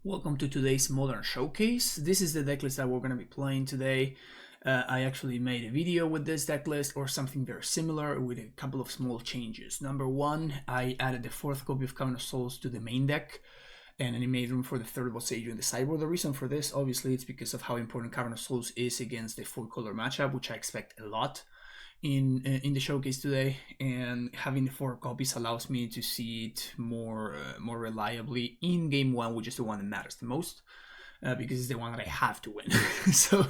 Welcome to today's Modern Showcase. This is the decklist that we're going to be playing today. I actually made a video with this decklist or something very similar with a couple of small changes. Number one, I added the 4th copy of Cavern of Souls to the main deck, and I made room for the 3rd Boss Sage in the sideboard. The reason for this, obviously, it's because of how important Cavern of Souls is against the 4-color matchup, which I expect a lot in the showcase today, and having the 4 copies allows me to see it more reliably in game 1, which is the one that matters the most, because it's the one that I have to win, so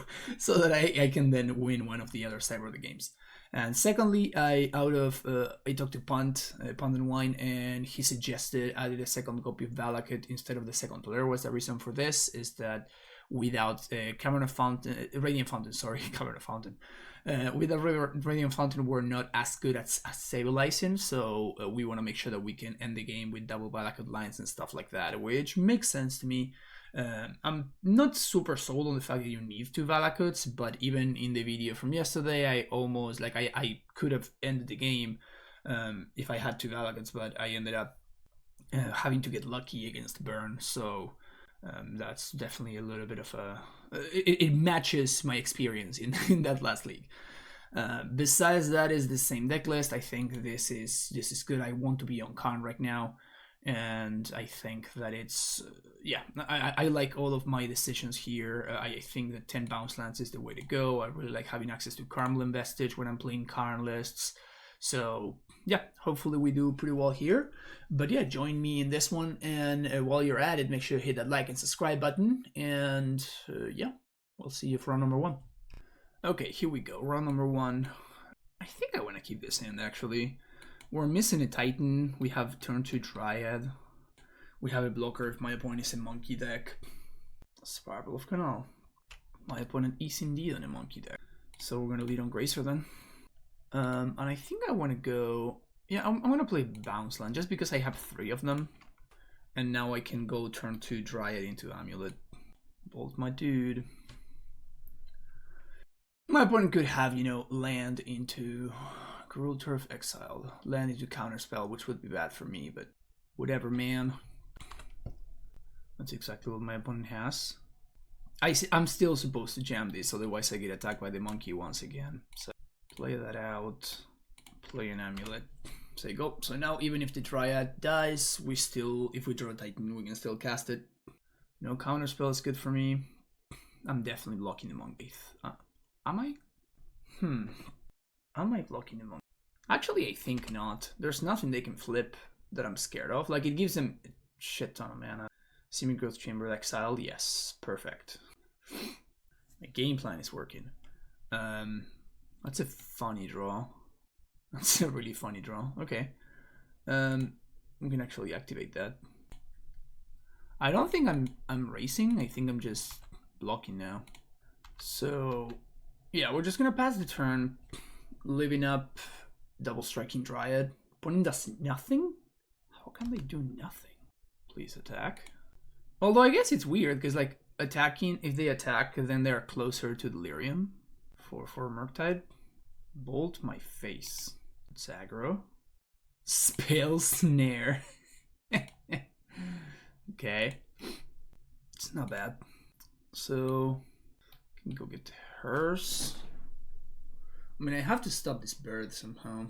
that I can then win one of the other sideboard games. And secondly, I talked to Pond and Wine, and he suggested I did a 2nd copy of Valakut instead of the 2nd Polaris. The reason for this is that without Radiant Fountain, with a Radiant Fountain, we're not as good at stabilizing, so we want to make sure that we can end the game with double Valakut lines and stuff like that, which makes sense to me. I'm not super sold on the fact that you need 2 Valakuts, but even in the video from yesterday, I almost, I could have ended the game if I had 2 Valakuts, but I ended up having to get lucky against Burn, so that's definitely a little bit of a... It matches my experience in that last league. Besides that is the same deck list. I think this is good. I want to be on Karn right now, and I think that it's... I like all of my decisions here. I think that 10 bounce lands is the way to go. I really like having access to Karmlin Vestige when I'm playing Karn lists. So yeah, hopefully we do pretty well here. But yeah, join me in this one, and while you're at it, make sure to hit that like and subscribe button, and yeah, we'll see you for round number 1. Okay, here we go, round number 1. I think I want to keep this hand, actually. We're missing a Titan, we have turn 2 Dryad, we have a blocker if my opponent is a monkey deck. Spiral of Canal. My opponent is indeed on a monkey deck, so we're going to lead on Gracer then. And I think I want to go... Yeah, I'm going to play Bounce Land just because I have 3 of them. And now I can go turn 2 Dryad into Amulet. Bolt my dude. My opponent could have, land into Cruel Turf Exile. Land into Counterspell, which would be bad for me, but whatever, man. That's exactly what my opponent has. I'm still supposed to jam this, otherwise I get attacked by the monkey once again. So play that out, play an Amulet, say go. So now even if the Dryad dies, we still, if we draw a Titan, we can still cast it. No Counterspell is good for me. I'm definitely blocking the monkey. Am I? Am I blocking the monkey? Actually, I think not. There's nothing they can flip that I'm scared of. Like, it gives them a shit ton of mana. Semi-Growth Chamber Exile, yes, perfect. My game plan is working. That's a funny draw. That's a really funny draw. Okay. We can actually activate that. I don't think I'm racing. I think I'm just blocking now. So yeah, we're just gonna pass the turn, living up, double striking Dryad. Opponent does nothing? How can they do nothing? Please attack. Although I guess it's weird because like attacking, if they attack, then they're closer to Delirium for Murktide. Bolt my face. It's aggro. Spell Snare. Okay. It's not bad. So, can go get hers. I mean, I have to stop this bird somehow.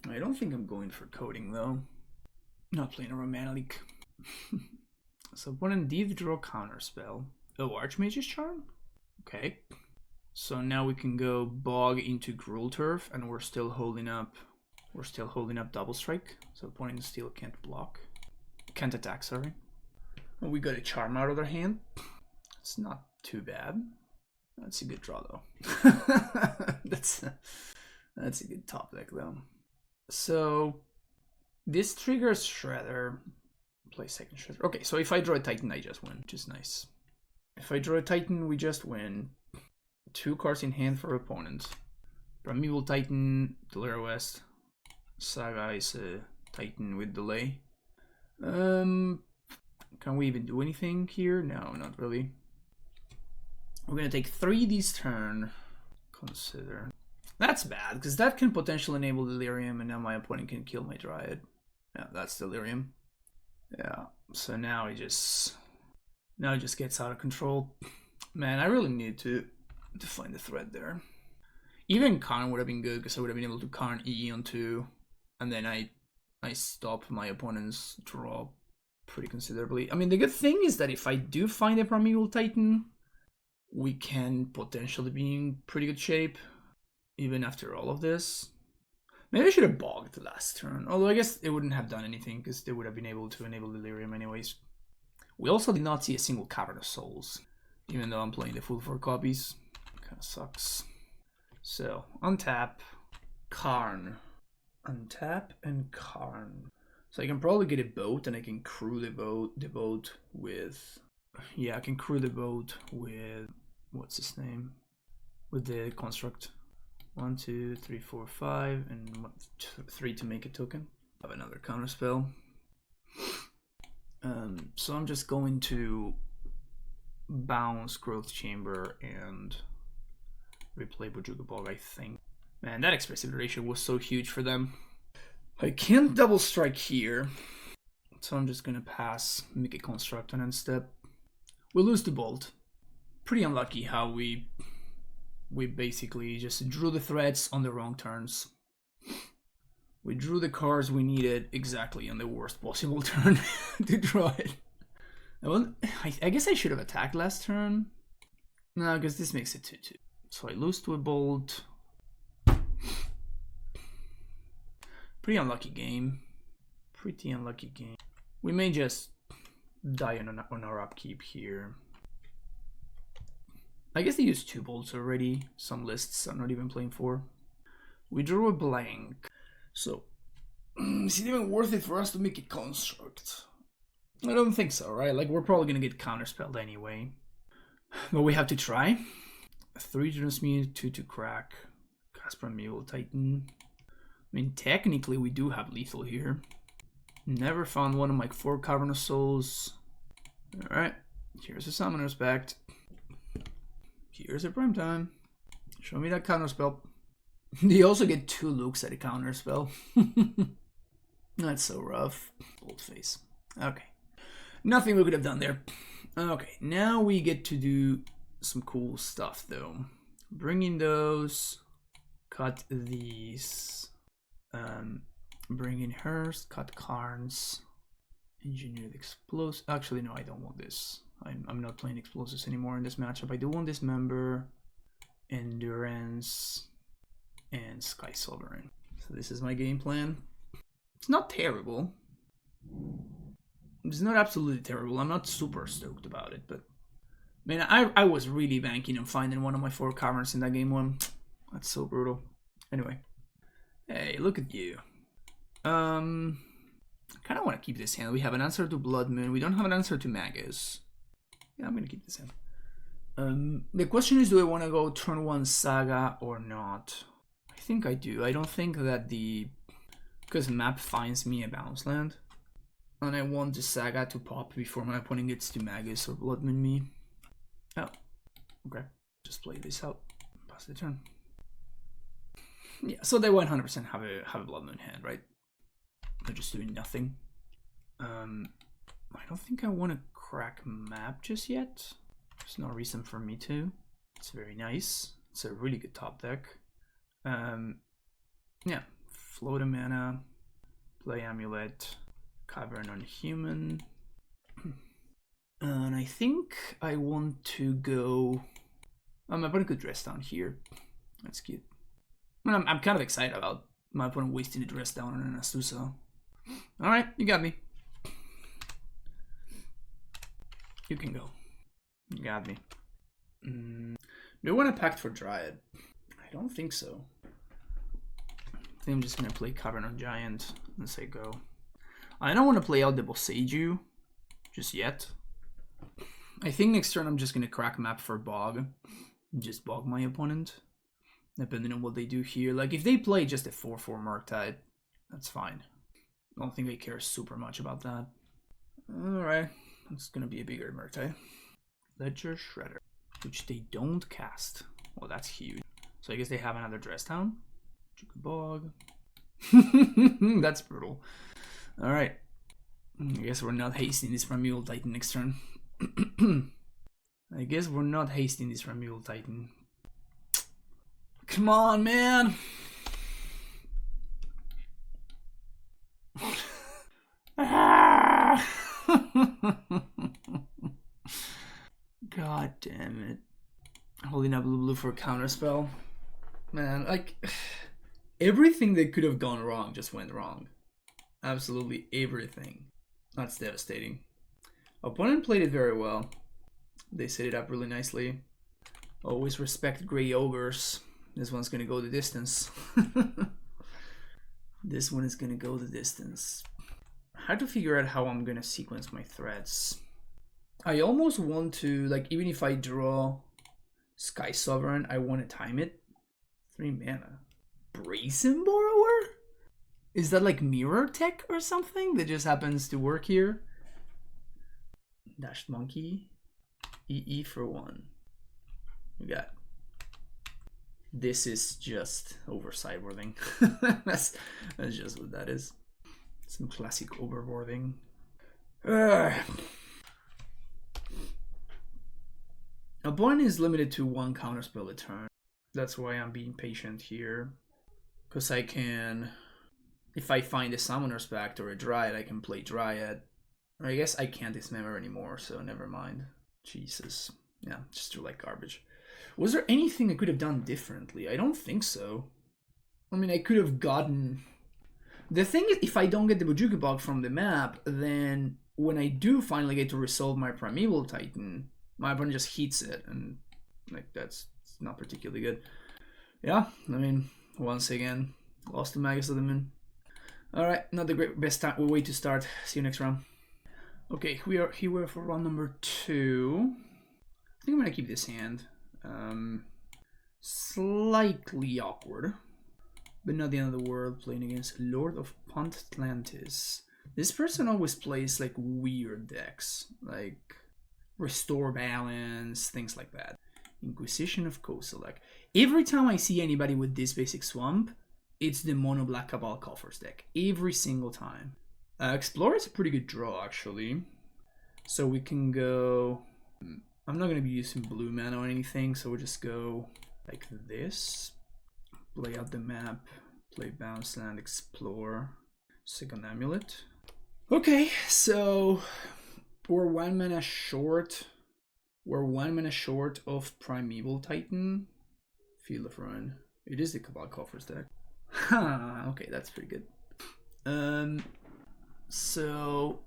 I don't think I'm going for coding though. Not playing a romantic. So, opponent did draw Counterspell. Oh, Archmage's Charm? Okay. So now we can go Bog into Gruul Turf, and we're still holding up. We're still holding up Double Strike, so opponent still can't block, can't attack. Sorry. Oh, we got a Charm out of their hand. It's not too bad. That's a good draw though. that's a good top deck though. So this triggers Shredder. Play 2nd Shredder. Okay, so if I draw a Titan, I just win, which is nice. If I draw a Titan, we just win. 2 cards in hand for opponent. Primeval Titan, Delira West. Saga is a Titan with delay. Can we even do anything here? No, not really. We're gonna take 3 this turn. Consider. That's bad, because that can potentially enable Delirium, and now my opponent can kill my Dryad. Yeah, that's Delirium. Yeah, so now I just Now it just gets out of control. Man, I really need to find the thread there. Even Karn would have been good because I would have been able to Karn E onto, and then I stop my opponent's draw pretty considerably. I mean, the good thing is that if I do find a Primeval Titan, we can potentially be in pretty good shape, even after all of this. Maybe I should have bogged the last turn, although I guess it wouldn't have done anything because they would have been able to enable Delirium anyways. We also did not see a single Cavern of Souls, even though I'm playing the full 4 copies. Kinda sucks. So, untap, Karn. Untap and Karn. So I can probably get a boat and I can crew the boat with... Yeah, I can crew the boat with... What's his name? With the construct. 1, 2, 3, 4, 5, and 3 to make a token. I have another counter spell. So I'm just going to bounce Growth Chamber and replay Bojuka Bog, I think. Man, that expressive duration was so huge for them. I can't double strike here, so I'm just gonna pass, make a construct on end step. We'll lose the bolt. Pretty unlucky how we basically just drew the threads on the wrong turns. We drew the cards we needed exactly on the worst possible turn to draw it. Well, I guess I should have attacked last turn. No, because this makes it 2-2. So I lose to a bolt. Pretty unlucky game. Pretty unlucky game. We may just die on our upkeep here. I guess they used 2 bolts already. Some lists I'm not even playing for. We drew a blank. So, is it even worth it for us to make a construct? I don't think so, right? Like, we're probably gonna get counterspelled anyway. But we have to try. 3 to transmute, 2 to crack. Casper Mule Titan. I mean, technically we do have lethal here. Never found one of my 4 Cavern of Souls. Alright, here's a Summoner's Pact. Here's a Prime Time. Show me that counterspell. They also get 2 looks at a counterspell. That's so rough. Bold face. Okay. Nothing we could have done there. Okay, now we get to do some cool stuff though. Bring in those. Cut these. Bring in hers. Cut Karns. Engineered explosives. Actually, no, I don't want this. I'm not playing explosives anymore in this matchup. I do want this member, endurance, and Sky Sovereign. So this is my game plan. It's not terrible. It's not absolutely terrible. I'm not super stoked about it, but man, I was really banking on finding one of my 4 caverns in that game 1. That's so brutal. Anyway, hey, look at you. I kind of want to keep this hand. We have an answer to Blood Moon. We don't have an answer to Magus. Yeah, I'm gonna keep this hand. The question is, do I want to go turn 1 Saga or not? I think I do. I don't think that because map finds me a bounce land, and I want the Saga to pop before my opponent gets to Magus or Blood Moon me. Oh, okay. Just play this out. Pass the turn. Yeah, so they 100% have a Blood Moon hand, right? They're just doing nothing. I don't think I want to crack map just yet. There's no reason for me to. It's very nice. It's a really good top deck. Yeah, float a mana, play Amulet, Cavern on Human. And I think I want to go... my opponent could dress down here. That's cute. I mean, I'm kind of excited about my opponent wasting the dress down on an Astusa. Alright, you got me. You can go. You got me. Do I want to Pact for Dryad? I don't think so. I think I'm just going to play Cavern on Giant and say go. I don't want to play out the Boseiju just yet. I think next turn I'm just going to crack map for Bog. Just Bog my opponent. Depending on what they do here. Like, if they play just a 4-4 Murktide, that's fine. I don't think I care super much about that. Alright. It's going to be a bigger Murktide. Ledger Shredder. Which they don't cast. Well, that's huge. So I guess they have another dress down. Bog. That's brutal. Alright. I guess we're not hasting this Primeval Titan next turn. I guess we're not hasting this Primeval Titan. Come on, man! God damn it. Holding up blue for a counterspell. Man, like, everything that could have gone wrong just went wrong. Absolutely everything. That's devastating. Opponent played it very well. They set it up really nicely. Always respect Grey Ogres. This one's gonna go the distance. This one is gonna go the distance. I had to figure out how I'm gonna sequence my threats. I almost want to, like, even if I draw Sky Sovereign, I want to time it. 3 mana. Brazen Borrower? Is that like mirror tech or something that just happens to work here? Dashed Monkey. EE for 1. We got. This is just oversideboarding. that's just what that is. Some classic overboarding. Opponent is limited to 1 counterspell a turn. That's why I'm being patient here. Because I can, if I find a Summoner's Pact or a Dryad, I can play Dryad. Or I guess I can't dismember anymore, so never mind. Jesus. Yeah, just threw like garbage. Was there anything I could have done differently? I don't think so. I mean, I could have gotten... The thing is, if I don't get the Bojuka Bog from the map, then when I do finally get to resolve my Primeval Titan, my opponent just heats it, and like that's not particularly good. Yeah, I mean, once again, lost to Magus of the Moon. Alright, not the best way to start. See you next round. Okay, we are here for round number 2. I think I'm gonna keep this hand. Slightly awkward, but not the end of the world, playing against Lord of Puntlantis. This person always plays like weird decks, like Restore Balance, things like that. Inquisition of Kozilek. Every time I see anybody with this basic swamp, it's the mono black Cabal Coffers deck. Every single time. Explorer is a pretty good draw, actually. So we can go... I'm not going to be using blue mana or anything, so we'll just go like this. Play out the map. Play Bounce Land, Explore. Second Amulet. Okay, so... We're 1 mana short. We're 1 mana short of Primeval Titan. Field of Ruin. It is the Cabal Coffers deck. Okay, that's pretty good. So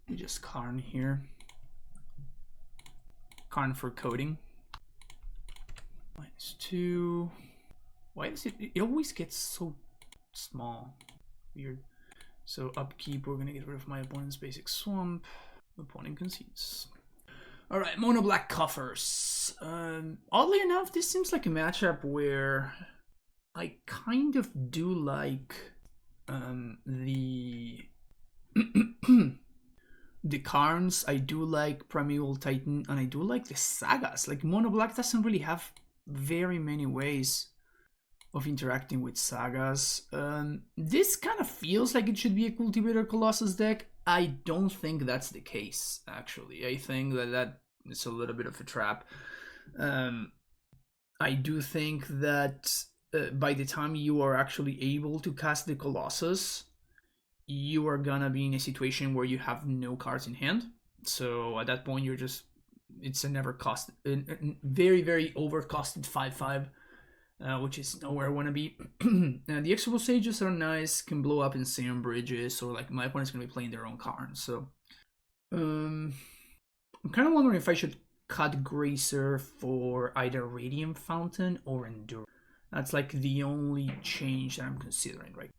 we just Karn here. Karn for coding. -2. Why is it? It always gets so small. Weird. So upkeep, we're gonna get rid of my opponent's basic swamp. Opponent concedes. Alright, mono black Coffers. Oddly enough, this seems like a matchup where I kind of do like the the Karns. I do like Primeval Titan, and I do like the Sagas. Like, mono black doesn't really have very many ways of interacting with Sagas. This kind of feels like it should be a Cultivator Colossus deck. I don't think that's the case, actually. I think that is a little bit of a trap. I do think that by the time you are actually able to cast the Colossus, you are gonna be in a situation where you have no cards in hand. So at that point, you're just... It's a never cost... very, very overcosted 5/5. Which is nowhere I want to be. The Exorable Sages are nice, can blow up insane bridges, or like my opponent's going to be playing their own Karn. So I'm kind of wondering if I should cut Gracer for either Radiant Fountain or Endure. That's like the only change that I'm considering, right?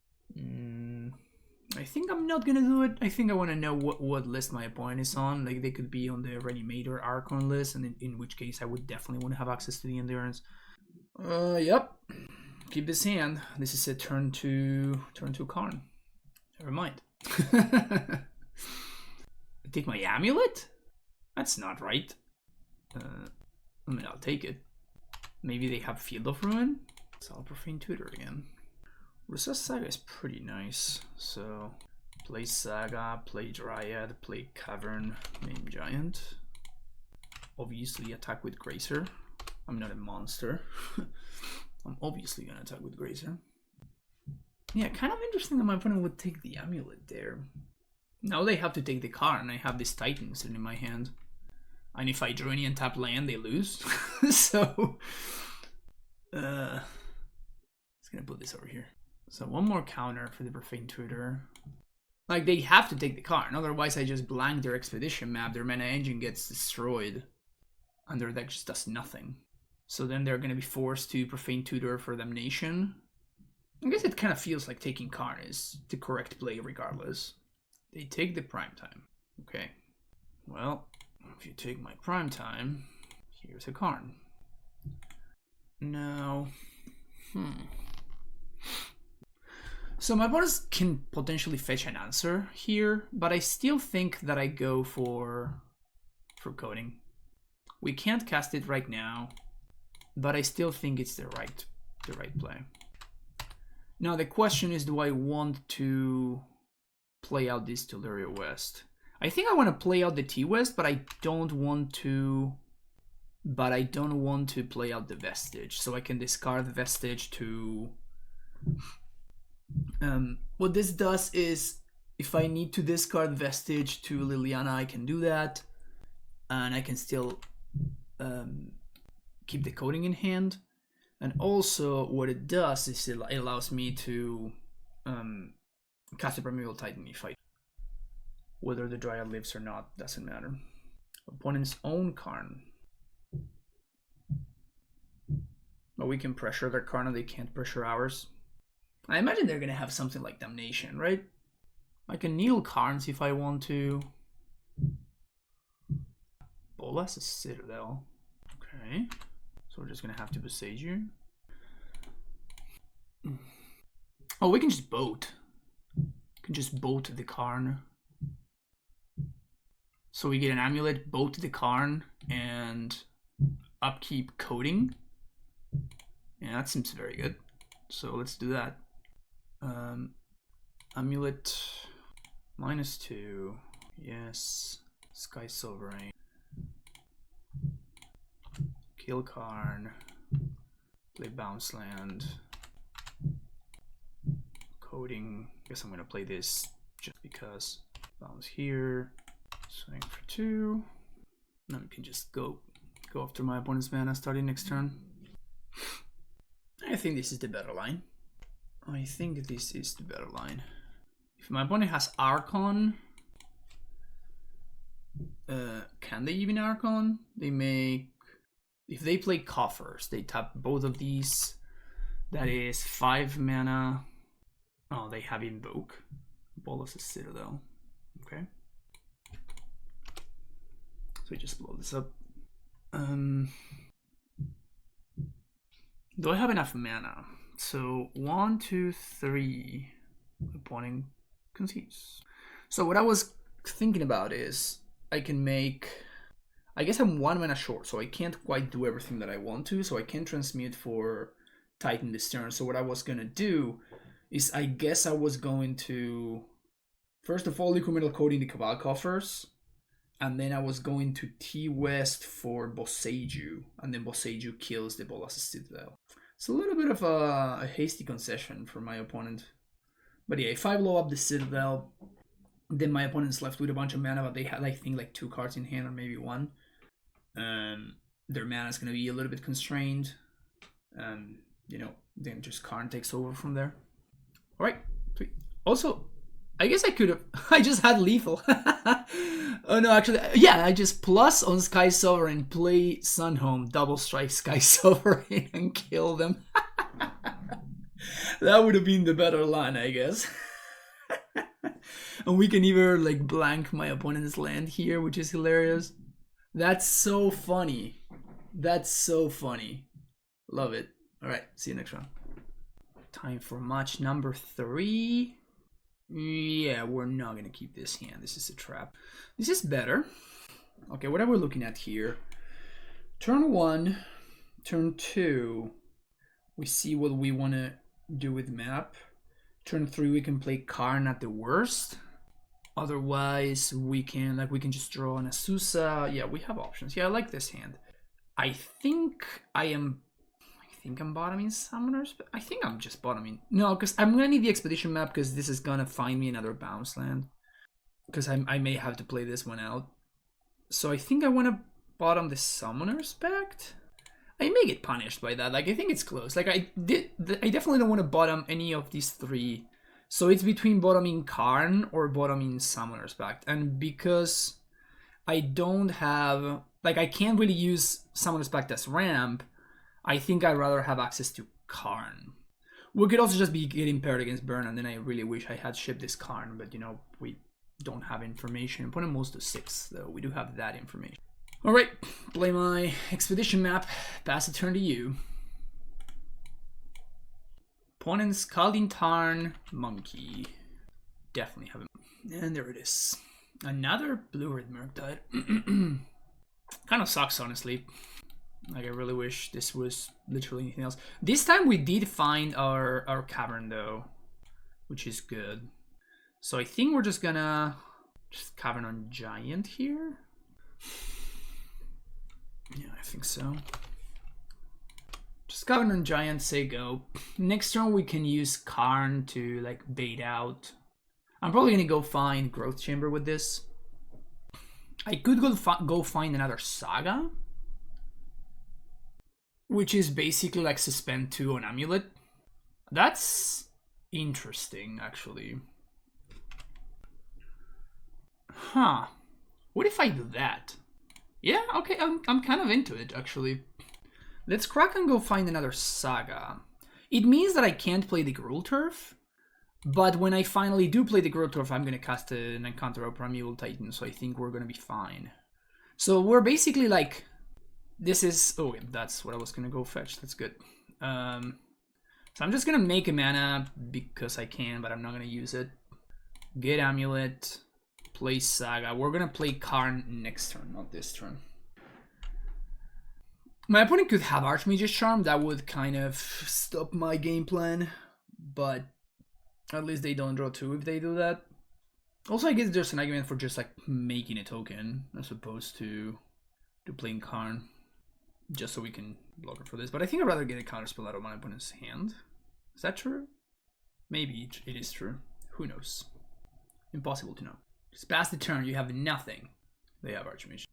I think I'm not going to do it. I think I want to know what list my opponent is on. Like, they could be on the Reanimator Archon list, and in which case I would definitely want to have access to the Endurance. Yep. Keep this hand. This is a turn to Karn. Never mind. Take my Amulet? That's not right. I mean, I'll take it. Maybe they have Field of Ruin? So I'll Profane Tutor again. Risa Saga is pretty nice, so Play Saga, play Dryad, play Cavern, main Giant. Obviously attack with Grazer. I'm not a monster. I'm obviously gonna attack with Grazer. Yeah, kind of interesting that my opponent would take the Amulet there. Now they have to take the Karn. I have this Titan sitting in my hand. And if I draw any and tap land, they lose. So, it's gonna put this over here. So one more counter for the Profane Tutor. Like, they have to take the Karn, otherwise I just blank their Expedition map, their mana engine gets destroyed, and their deck just does nothing. So then they're gonna be forced to Profane Tutor for Damnation. I guess it kind of feels like taking Karn is the correct play regardless. They take the Prime Time. Okay. Well, if you take my Prime Time, here's a Karn. Now, So my opponents can potentially fetch an answer here, but I still think that I go for coding. We can't cast it right now, but I still think it's the right play. Now the question is, do I want to play out this Teleria West? I think I want to play out the T-West, but I don't want to play out the Vestige, so I can discard the Vestige to... what this does is, if I need to discard Vestige to Liliana, I can do that, and I can still keep the coding in hand. And also what it does is it allows me to cast a Primeval Titan if I... Whether the Dryad lives or not, doesn't matter. Opponent's own Karn. But we can pressure their Karn and they can't pressure ours. I imagine they're gonna have something like Damnation, right? I can kneel Karns if I want to. Bolas is Citadel. Okay. So we're just gonna have to besiege you. Oh, we can just boat. We can just boat the Karn. So we get an Amulet, boat the Karn, and upkeep coding. Yeah, that seems very good. So let's do that. Amulet -2. Yes. Sky Sovereign. Kill Karn. Play Bounce Land. Coding. Guess I'm gonna play this just because. Bounce here. Swing for 2. Now we can just go after my opponent's mana starting next turn. I think this is the better line. If my opponent has Archon, can they even Archon? If they play Coffers, they tap both of these. That is 5 mana. Oh, they have Invoke. Bolas is Citadel. Okay. So we just blow this up. Do I have enough mana? So 1, 2, 3. Opponent concedes. So what I was thinking about is I guess I'm 1 mana short, so I can't quite do everything that I want to, so I can transmute for Titan this turn. So what I was gonna do is, I guess I was going to first of all Liquid Metal Coding the Cabal Coffers, and then I was going to T-West for Boseiju, and then Boseiju kills the Bolas Citadel. It's a little bit of a hasty concession for my opponent. But yeah, if I blow up the Citadel, then my opponent's left with a bunch of mana, but they had, I think, like 2 cards in hand or maybe 1. Their mana is going to be a little bit constrained. You know, then just Karn takes over from there. Alright, sweet. Also, I guess I could have... I just had lethal. Oh no, actually, yeah, I just plus on Sky Sovereign, play Sunhome, double strike Sky Sovereign and kill them. That would have been the better line, I guess. And we can either like blank my opponent's land here, which is hilarious. That's so funny. That's so funny. Love it. Alright, see you next round. Time for match number 3. Yeah, we're not gonna keep this hand. This is a trap. This is better. Okay, what are we looking at here? Turn 1, turn 2, we see what we want to do with map. Turn 3, we can play Karn at the worst. Otherwise, we can just draw an Azusa. Yeah, we have options. Yeah, I like this hand. I think I'm bottoming Summoners. I think I'm just bottoming. No, because I'm gonna need the Expedition map because this is gonna find me another bounce land. Because I may have to play this one out. So I think I want to bottom the Summoner's Pact. I may get punished by that. Like, I think it's close. Like, I definitely don't want to bottom any of these three. So it's between bottoming Karn or bottoming Summoner's Pact. And because I don't have... Like, I can't really use Summoner's Pact as ramp, I think I'd rather have access to Karn. We could also just be getting paired against Burn, and then I really wish I had shipped this Karn. But, you know, we don't have information. Opponent moves to 6, though. We do have that information. Alright, play my Expedition map, pass the turn to you. Opponent's Kaldin Tarn, Monkey. Definitely have him. And there it is. Another Blue-Red Murktide. Kind of sucks, honestly. Like, I really wish this was literally anything else. This time we did find our cavern, though, which is good. So I think we're just gonna just cavern on Giant here. Yeah, I think so. Just cavern on Giant, say go. Next turn we can use Karn to like bait out. I'm probably gonna go find Growth Chamber with this. I could go find another Saga, which is basically like suspend 2 on Amulet. That's interesting, actually. Huh. What if I do that? Yeah, okay, I'm kind of into it, actually. Let's crack and go find another Saga. It means that I can't play the Gruul Turf, but when I finally do play the Gruul Turf, I'm going to cast an Encounter or Primeval Titan, so I think we're going to be fine. So we're basically like... This is... Oh, yeah, that's what I was going to go fetch. That's good. So I'm just going to make a mana because I can, but I'm not going to use it. Get Amulet... Play Saga. We're gonna play Karn next turn, not this turn. My opponent could have Archmage's Charm. That would kind of stop my game plan, but at least they don't draw 2 if they do that. Also, I guess there's an argument for just like making a token as opposed to playing Karn, just so we can block her for this. But I think I'd rather get a counterspell out of my opponent's hand. Is that true? Maybe it is true. Who knows? Impossible to know. Just pass the turn, you have nothing. They have Archmage.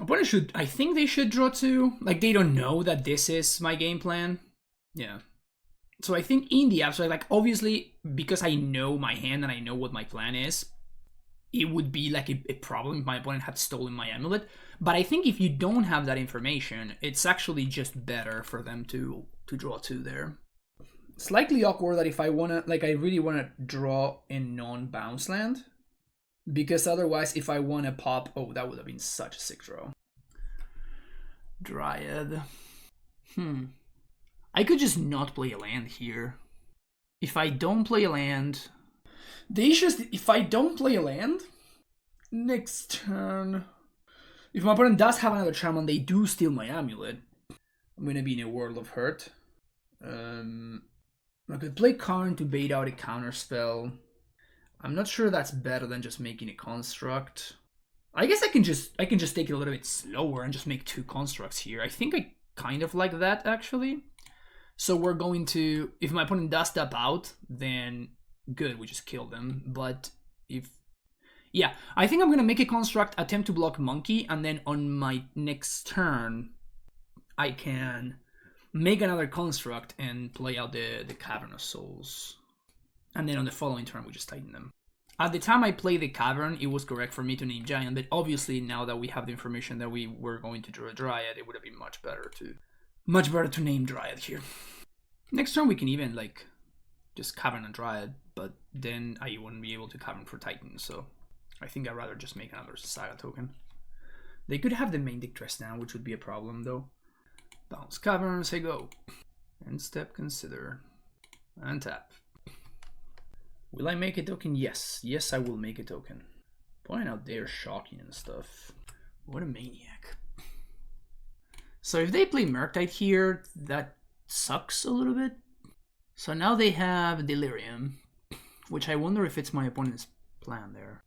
Opponent should... I think they should draw 2. Like, they don't know that this is my game plan. Yeah. So I think in the abstract, like, obviously, because I know my hand and I know what my plan is, it would be, like, a problem if my opponent had stolen my Amulet. But I think if you don't have that information, it's actually just better for them to draw 2 there. Slightly awkward that if I wanna... Like, I really wanna draw a non-bounce land. Because otherwise, if I want to pop... Oh, that would have been such a sick draw. Dryad. I could just not play a land here. If I don't play a land... If I don't play a land... Next turn... If my opponent does have another charm and they do steal my Amulet, I'm going to be in a world of hurt. I could play Karn to bait out a counterspell. I'm not sure that's better than just making a construct. I guess I can just take it a little bit slower and just make 2 constructs here. I think I kind of like that, actually. So we're going to... If my opponent does tap out, then good, we just kill them. But if... Yeah, I think I'm going to make a construct, attempt to block Monkey, and then on my next turn, I can make another construct and play out the Cavern of Souls. And then on the following turn, we just tighten them. At the time I played the Cavern, it was correct for me to name Giant, but obviously now that we have the information that we were going to draw a Dryad, it would have been much better to name Dryad here. Next turn we can even like just Cavern and Dryad, but then I wouldn't be able to Cavern for Titan, so I think I'd rather just make another Saga token. They could have the main deck dressed down, which would be a problem though. Bounce Cavern, say go. End step, consider. And tap. Will I make a token? Yes. Yes, I will make a token. Point out there shocking and stuff. What a maniac. So if they play Murktide here, that sucks a little bit. So now they have Delirium, which I wonder if it's my opponent's plan there.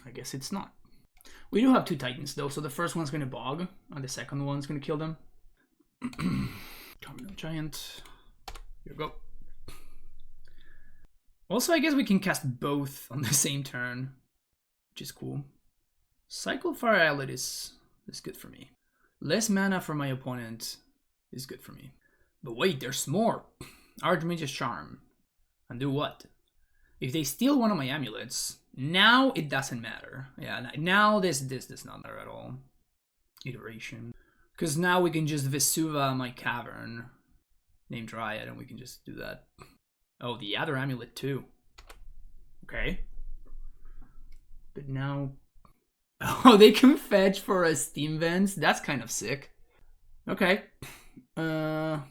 I guess it's not. We do have 2 Titans though, so the first one's gonna bog, and the second one's gonna kill them. Common Giant. Here we go. Also, I guess we can cast both on the same turn, which is cool. Cycle Fire Outlet is good for me. Less mana for my opponent is good for me. But wait, there's more. Archmage's Charm. And do what? If they steal one of my amulets, now it doesn't matter. Yeah, now this does not matter at all. Iteration. Because now we can just Vesuva my Cavern, name Dryad, and we can just do that. Oh, the other amulet too. Okay. But now... Oh, they can fetch for a Steam Vents? That's kind of sick. Okay. I'm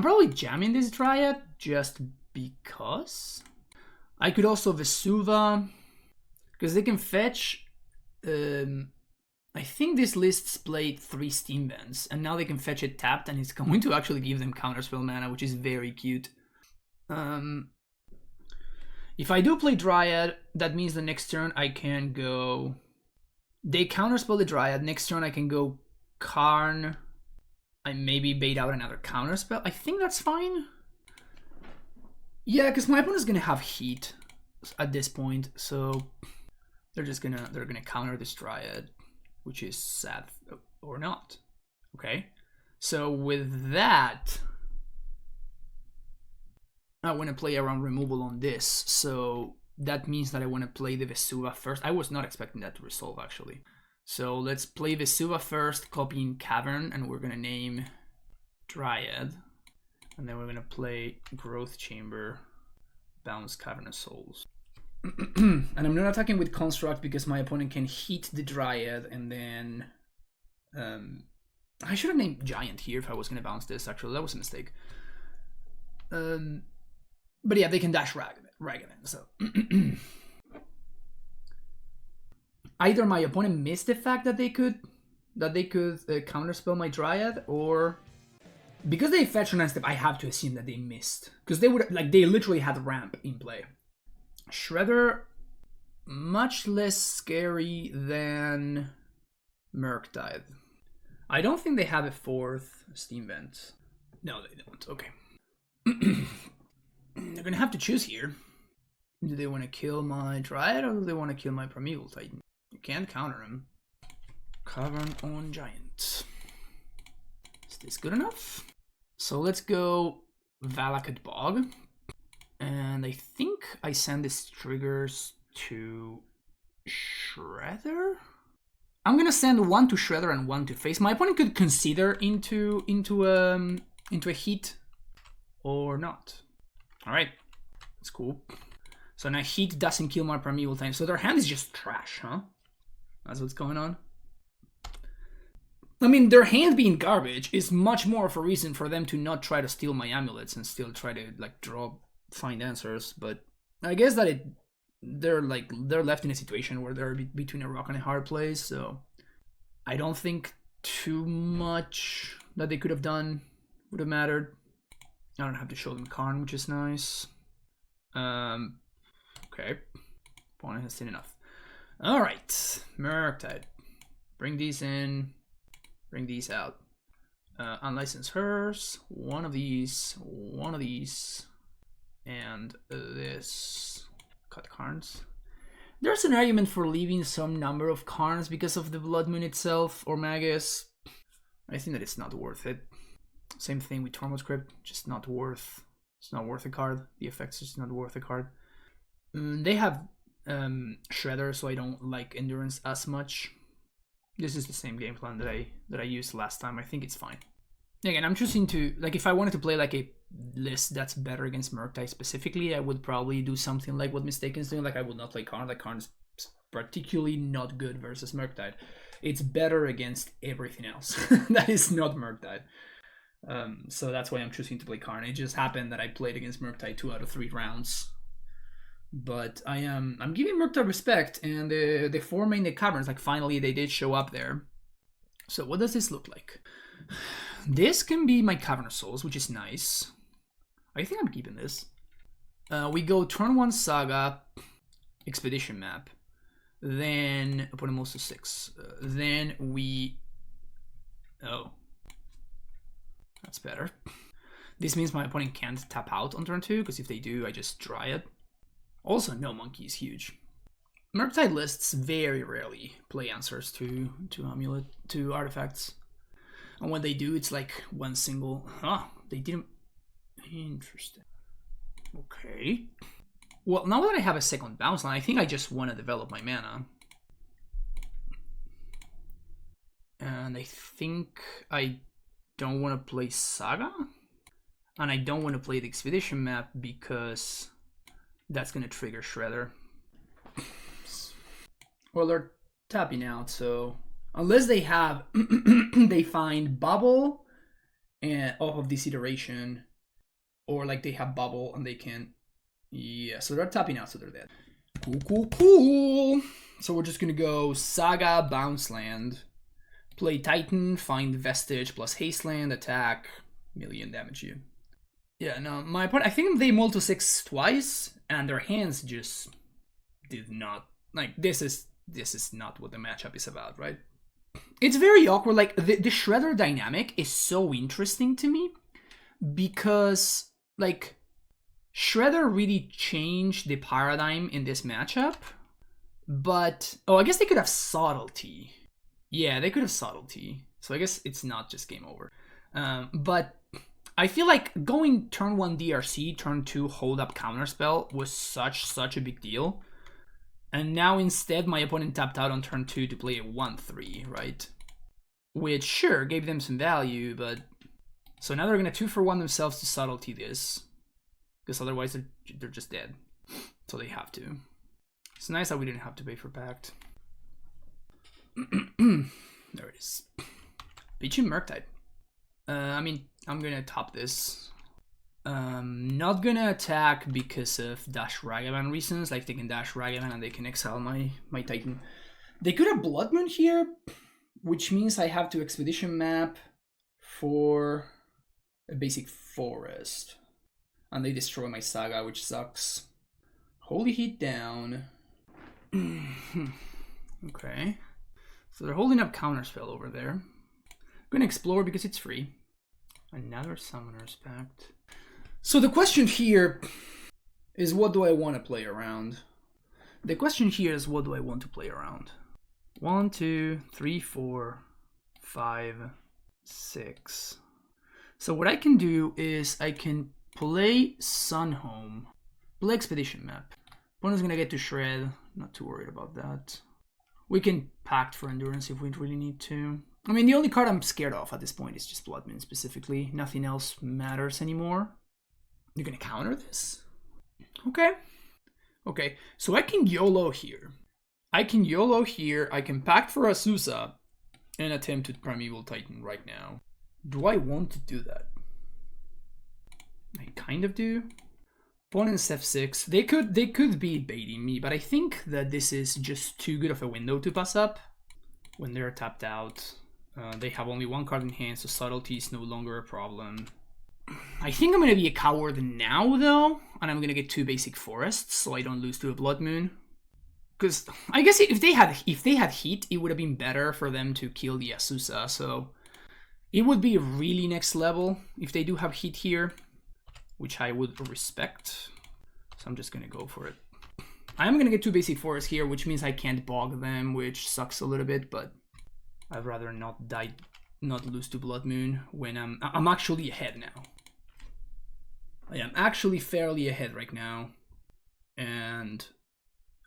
probably jamming this Dryad just because. I could also Vesuva, because they can fetch... I think this list's played 3 Steam Vents, and now they can fetch it tapped, and it's going to actually give them counterspell mana, which is very cute. If I do play Dryad, that means the next turn I can go... They counterspell the Dryad, next turn I can go Karn, I maybe bait out another counterspell. I think that's fine. Yeah, because my opponent's gonna have heat at this point, so they're gonna counter this Dryad, which is sad or not. Okay, so with that, I want to play around removal on this, so that means that I want to play the Vesuva first. I was not expecting that to resolve actually. So let's play Vesuva first, copying Cavern, and we're gonna name Dryad. And then we're gonna play Growth Chamber, bounce Cavernous Souls. And I'm not attacking with Construct because my opponent can hit the Dryad, and then... I should have named Giant here if I was gonna bounce this, actually, that was a mistake. But yeah, they can dash Ragavan, so... Either my opponent missed the fact that they could counterspell my Dryad, or... Because they fetch on step, I have to assume that they missed. Because they would, like, they literally had ramp in play. Shredder, much less scary than Murktide. I don't think they have a 4th Steam Vent. No, they don't. Okay. They're gonna have to choose here. Do they want to kill my Dryad or do they want to kill my Primeval Titan? You can't counter him. Cavern on Giant. Is this good enough? So let's go Valakut Bog. And I think I send these triggers to Shredder? I'm gonna send 1 to Shredder and 1 to Face. My opponent could consider into a heat or not. Alright, that's cool. So now heat doesn't kill my Primeval Titan. So their hand is just trash, huh? That's what's going on. I mean, their hand being garbage is much more of a reason for them to not try to steal my amulets and still try to like find answers. But I guess that they're left in a situation where they're between a rock and a hard place. So I don't think too much that they could have done would have mattered. I don't have to show them Karn, which is nice. Okay, opponent has seen enough. All right, Murktide. Bring these in. Bring these out. Unlicense hers. One of these, and this. Cut Karns. There's an argument for leaving some number of Karns because of the Blood Moon itself, or Magus. I think that it's not worth it. Same thing with Tormod's Crypt, just not worth. It's not worth a card. The effect's just not worth a card. They have Shredder, so I don't like Endurance as much. This is the same game plan that I used last time. I think it's fine. Again, I'm choosing to, like, if I wanted to play like a list that's better against Murktide specifically, I would probably do something like what Mistaken's doing. Like, I would not play Karn. Like, Karn is particularly not good versus Murktide. It's better against everything else. That is not Murktide. So that's why I'm choosing to play Karn. It just happened that I played against Murktide 2 out of 3 rounds. But I'm giving Murktide respect, and the 4 main caverns, like, finally they did show up there. So what does this look like? This can be my Cavern Souls, which is nice. I think I'm keeping this. We go turn 1 Saga, Expedition map. Then opponent moves to 6. Then we... Oh. That's better. This means my opponent can't tap out on turn 2, because if they do, I just dry it. Also, no monkey is huge. Murktide lists very rarely play answers to Amulet, to artifacts. And when they do, it's like one single... they didn't... Interesting. Okay. Well, now that I have a second bounce line, I think I just want to develop my mana. And I think I don't want to play Saga. And I don't want to play the Expedition map because that's going to trigger Shredder. Well, they're tapping out, so... Unless they have... they find Bubble and off of this iteration. Or like they have Bubble and they can... Yeah, so they're tapping out, so they're dead. Cool. So we're just going to go Saga, Bounce Land. Play Titan, find Vestige plus Haste Land, attack, million damage you. Yeah, no, my opponent, I think they mulled to 6 twice, and their hands just did not, like, this is not what the matchup is about, right? It's very awkward, like, the Shredder dynamic is so interesting to me, because, like, Shredder really changed the paradigm in this matchup, but, I guess they could have Subtlety. Yeah, they could have Subtlety, so I guess it's not just game over. But I feel like going turn 1 DRC, turn 2 hold up counterspell was such a big deal. And now instead my opponent tapped out on turn 2 to play a 1-3, right? Which sure gave them some value, but... So now they're gonna 2-for-1 themselves to Subtlety this. Because otherwise they're just dead. So they have to. It's nice that we didn't have to pay for Pact. There it is. Pitching Murktide. I mean, I'm gonna top this. Not gonna attack because of Dash Ragavan reasons, like they can Dash Ragavan and they can exile my Titan. They could have Blood Moon here, which means I have to Expedition map for a basic forest. And they destroy my Saga, which sucks. Holy Heat down. Okay. So they're holding up Counterspell over there. I'm gonna explore because it's free. Another Summoner's Pact. So the question here is, what do I want to play around? The question here is, what do I want to play around? 1, 2, 3, 4, 5, 6. So what I can do is I can play Sunhome, play Expedition map. Opponent's gonna get to shred. Not too worried about that. We can Pact for Endurance if we really need to. I mean, the only card I'm scared of at this point is just Blood Moon specifically. Nothing else matters anymore. You're gonna counter this? Okay. Okay, so I can YOLO here. I can Pact for Azusa and attempt to Primeval Titan right now. Do I want to do that? I kind of do. Opponent's F6. They could be baiting me, but I think that this is just too good of a window to pass up. When they're tapped out, they have only 1 card in hand, so Subtlety is no longer a problem. I think I'm gonna be a coward now, though, and I'm gonna get 2 basic forests, so I don't lose to a Blood Moon. Because I guess if they had heat, it would have been better for them to kill the Azusa. So it would be really next level if they do have heat here, which I would respect. So I'm just gonna go for it. I am gonna get 2 basic forests here, which means I can't bog them, which sucks a little bit, but I'd rather not lose to Blood Moon when I'm actually ahead now. I am actually fairly ahead right now, and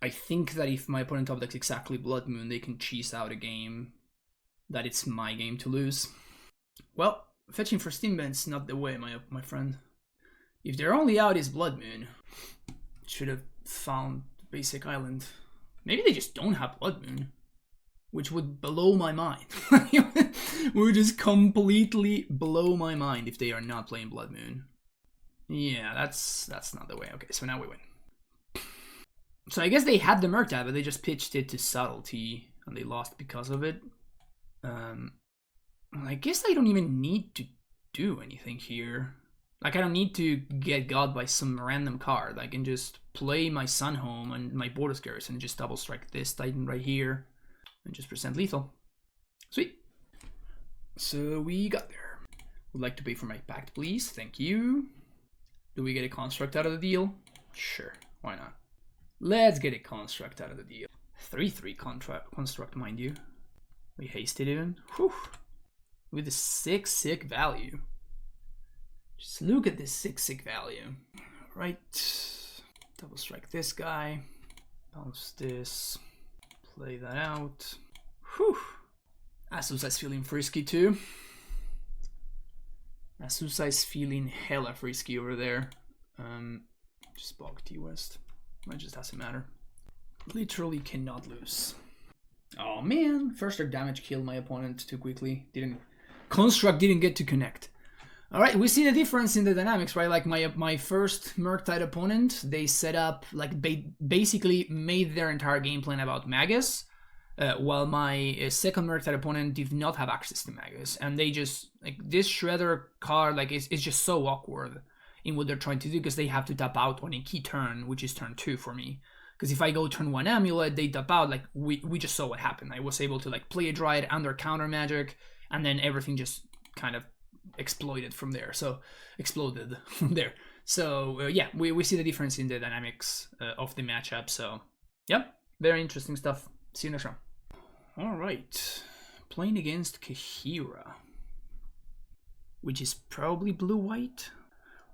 I think that if my opponent top decks exactly Blood Moon, they can cheese out a game that it's my game to lose. Well, fetching for Steamben's not the way, my friend. If their only out is Blood Moon, should have found Basic Island. Maybe they just don't have Blood Moon, which would blow my mind. Would just completely blow my mind if they are not playing Blood Moon. Yeah, that's not the way. Okay, so now we win. So I guess they had the Murktide, but they just pitched it to Subtlety, and they lost because of it. I guess I don't even need to do anything here. Like, I don't need to get got by some random card. I can just play my Sun Home and my Border Garrison and just double strike this Titan right here and just present lethal. Sweet. So we got there. Would like to pay for my pact, please. Thank you. Do we get a construct out of the deal? Sure, why not? Let's get a construct out of the deal. 3/3 construct, mind you. We hasted even. Whew. With a 6/6 value. Just look at this 6/6 value. Right. Double strike this guy. Bounce this. Play that out. Whew. Asusa's feeling frisky too. Asusa is feeling hella frisky over there. Just block T-West. It just doesn't matter. Literally cannot lose. Oh man, first arc damage killed my opponent too quickly. Construct didn't get to connect. Alright, we see the difference in the dynamics, right? Like my first Murktide opponent, they set up, like basically made their entire game plan about Magus. While my second Murktide opponent did not have access to Magus. And they just, like, this Shredder card, like, is just so awkward in what they're trying to do because they have to tap out on a key turn, which is turn 2 for me. Because if I go turn 1 Amulet, they tap out, like, we just saw what happened. I was able to, like, play a Dryad under counter magic, and then everything just kind of exploded from there. So, yeah, we see the difference in the dynamics of the matchup. So, yep, very interesting stuff. See you next round. Alright, playing against Kaheera, which is probably blue-white.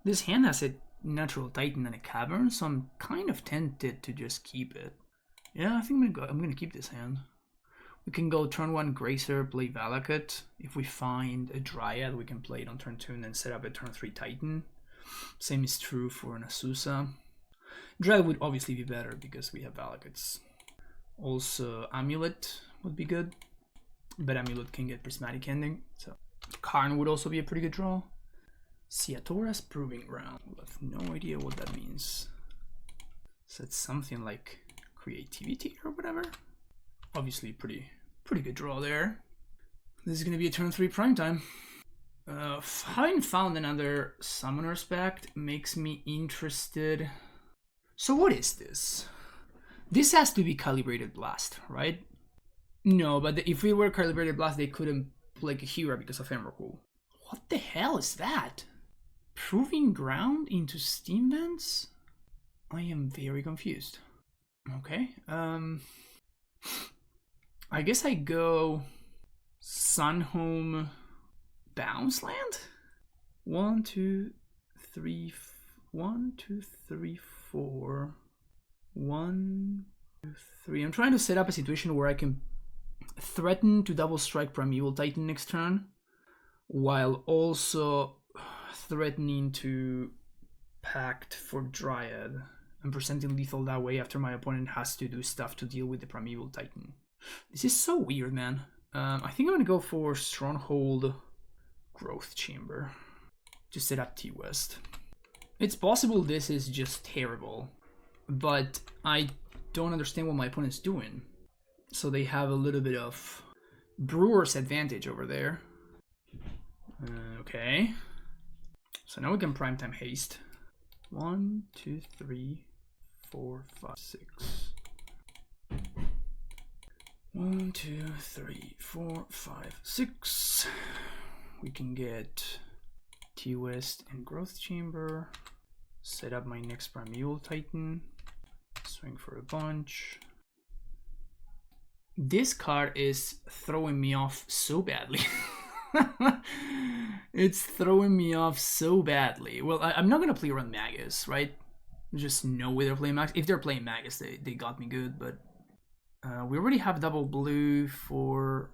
This hand has a natural Titan and a Cavern, so I'm kind of tempted to just keep it. Yeah, I think I'm gonna keep this hand. We can go turn 1 Gracer, play Valakut. If we find a Dryad, we can play it on turn 2 and then set up a turn 3 Titan. Same is true for an Asusa. Dryad would obviously be better because we have Valakuts. Also, Amulet would be good, but Amulet can get Prismatic Ending, so Karn would also be a pretty good draw. Ciatora's Proving Ground. I have no idea what that means. So it's something like creativity or whatever. Obviously, pretty good draw there. This is gonna be a turn 3 prime time. Having found another Summoner's Pact makes me interested. So what is this? This has to be Calibrated Blast, right? No, but if we were Calibrated Blast, they couldn't play Kaheera because of Emrakul. What the hell is that? Proving Ground into Steam Vents? I am very confused. Okay, I guess I go Sunhome Bounce Land? 1, 2, 3, 1, 2, 3, 4. 1, 2, 3. I'm trying to set up a situation where I can threaten to double strike Primeval Titan next turn, while also threatening to pact for Dryad and presenting lethal that way after my opponent has to do stuff to deal with the Primeval Titan. This is so weird, man. I think I'm gonna go for Stronghold Growth Chamber to set up T-West. It's possible this is just terrible, but I don't understand what my opponent's doing. So they have a little bit of Brewer's advantage over there. Okay. So now we can primetime haste. 1, 2, 3, 4, 5, 6. 1, 2, 3, 4, 5, 6. We can get T-West and Growth Chamber. Set up my next Primeval Titan. Swing for a bunch. This card is throwing me off so badly. It's throwing me off so badly. Well, I'm not going to play around Magus, right? Just no way they're playing Magus. If they're playing Magus, they got me good, but we already have double blue for...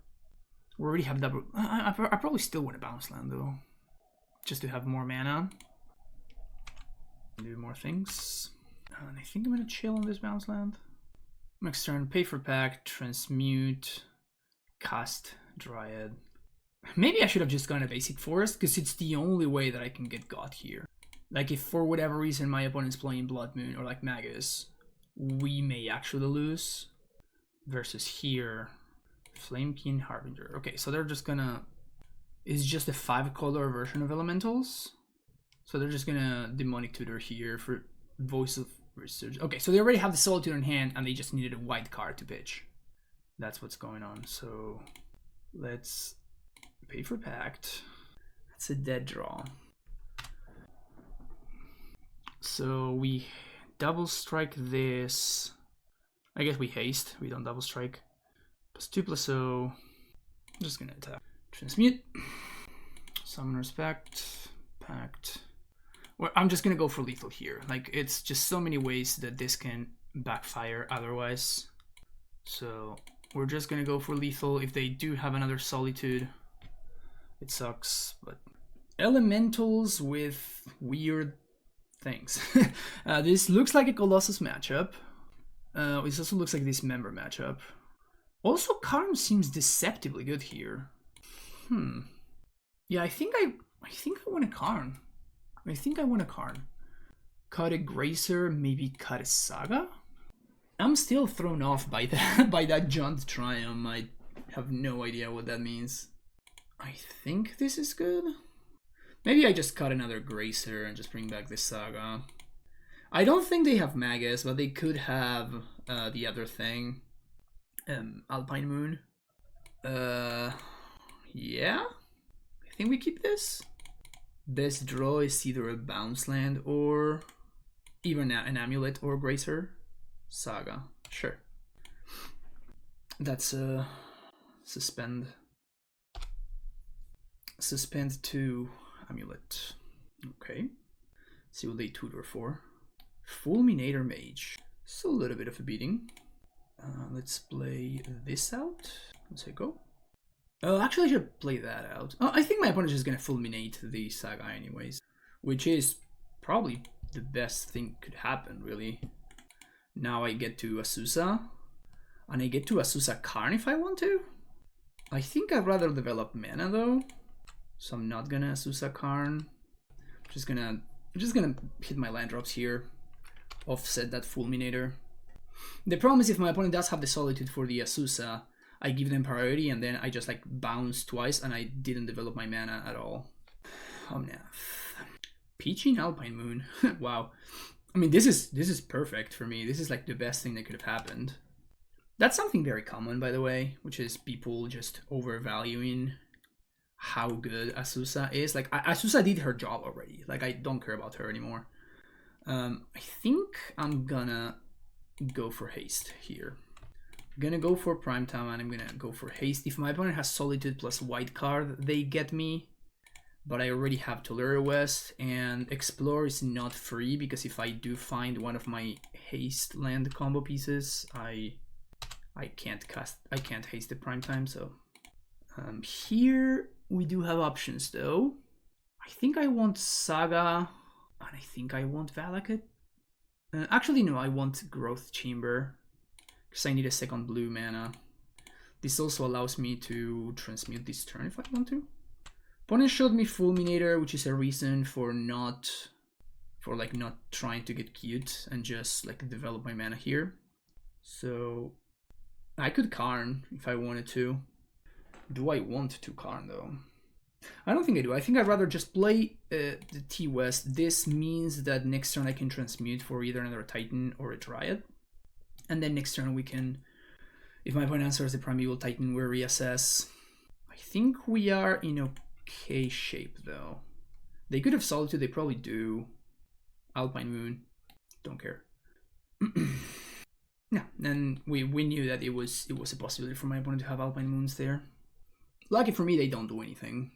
We already have double... I probably still want to bounce land, though. Just to have more mana. Do more things. And I think I'm going to chill on this bounce land. Next turn, pay for pact, transmute, cast Dryad. Maybe I should have just gone a basic forest, because it's the only way that I can get got here. Like, if for whatever reason my opponent's playing Blood Moon or like Magus, we may actually lose. Versus here, Flamekin Harbinger. Okay, so they're just gonna... It's just a 5-color version of Elementals. So they're just gonna Demonic Tutor here for Voice of Resurgence. Okay, so they already have the Solitude in hand and they just needed a white card to pitch. That's what's going on. So let's pay for Pact. That's a dead draw. So we double strike this. I guess we haste. We don't double strike. +2/+0. I'm just gonna attack. Transmute. Summoner's Pact. Pact. Well, I'm just gonna go for lethal here. Like, it's just so many ways that this can backfire otherwise. So we're just gonna go for lethal. If they do have another Solitude, it sucks. But elementals with weird things. This looks like a Colossus matchup. This also looks like this member matchup. Also, Karn seems deceptively good here. Yeah, I think I want a Karn. I think I want a Karn. Cut a Gracer, maybe cut a Saga? I'm still thrown off by that by that Jaunt Triumph. I have no idea what that means. I think this is good. Maybe I just cut another Gracer and just bring back this Saga. I don't think they have Magus, but they could have the other thing. Alpine Moon. Yeah? I think we keep this. Best draw is either a bounce land or even an Amulet or Gracer. Saga. Sure. That's suspend. Suspend to Amulet. Okay. See what they tutor for. Fulminator Mage. It's a little bit of a beating. Let's play this out. Let's say go. Actually, I should play that out. I think my opponent is just gonna fulminate the Saga anyways, which is probably the best thing could happen, really. Now I get to Azusa, and I get to Azusa Karn if I want to. I think I'd rather develop mana though, so I'm not gonna Azusa Karn. I'm just gonna hit my land drops here, offset that fulminator. The problem is if my opponent does have the Solitude for the Azusa, I give them priority and then I just like bounce twice and I didn't develop my mana at all. Omnath. Peachy and Alpine Moon. Wow. I mean, this is perfect for me. This is like the best thing that could have happened. That's something very common, by the way, which is people just overvaluing how good Azusa is. Like, Azusa did her job already. Like, I don't care about her anymore. I think I'm gonna go for haste here. I'm gonna go for Primetime and I'm gonna go for haste. If my opponent has Solitude plus white card, they get me. But I already have Tolera West, and Explore is not free because if I do find one of my haste land combo pieces, I can't haste the Primetime. So here we do have options though. I think I want Saga, and I think I want Valakut. Actually, no, I want Growth Chamber because I need a second blue mana. This also allows me to transmute this turn if I want to. Opponent showed me Fulminator, which is a reason for not trying to get cute and just like develop my mana here. So I could Karn if I wanted to. Do I want to Karn though? I don't think I do. I think I'd rather just play the T-West. This means that next turn I can transmute for either another Titan or a Dryad. And then next turn we can, if my opponent answers the Primeval Titan, we'll reassess. I think we are in okay shape though. They could have Solitude, they probably do. Alpine Moon, don't care. No, and we knew that it was a possibility for my opponent to have Alpine Moons there. Lucky for me, they don't do anything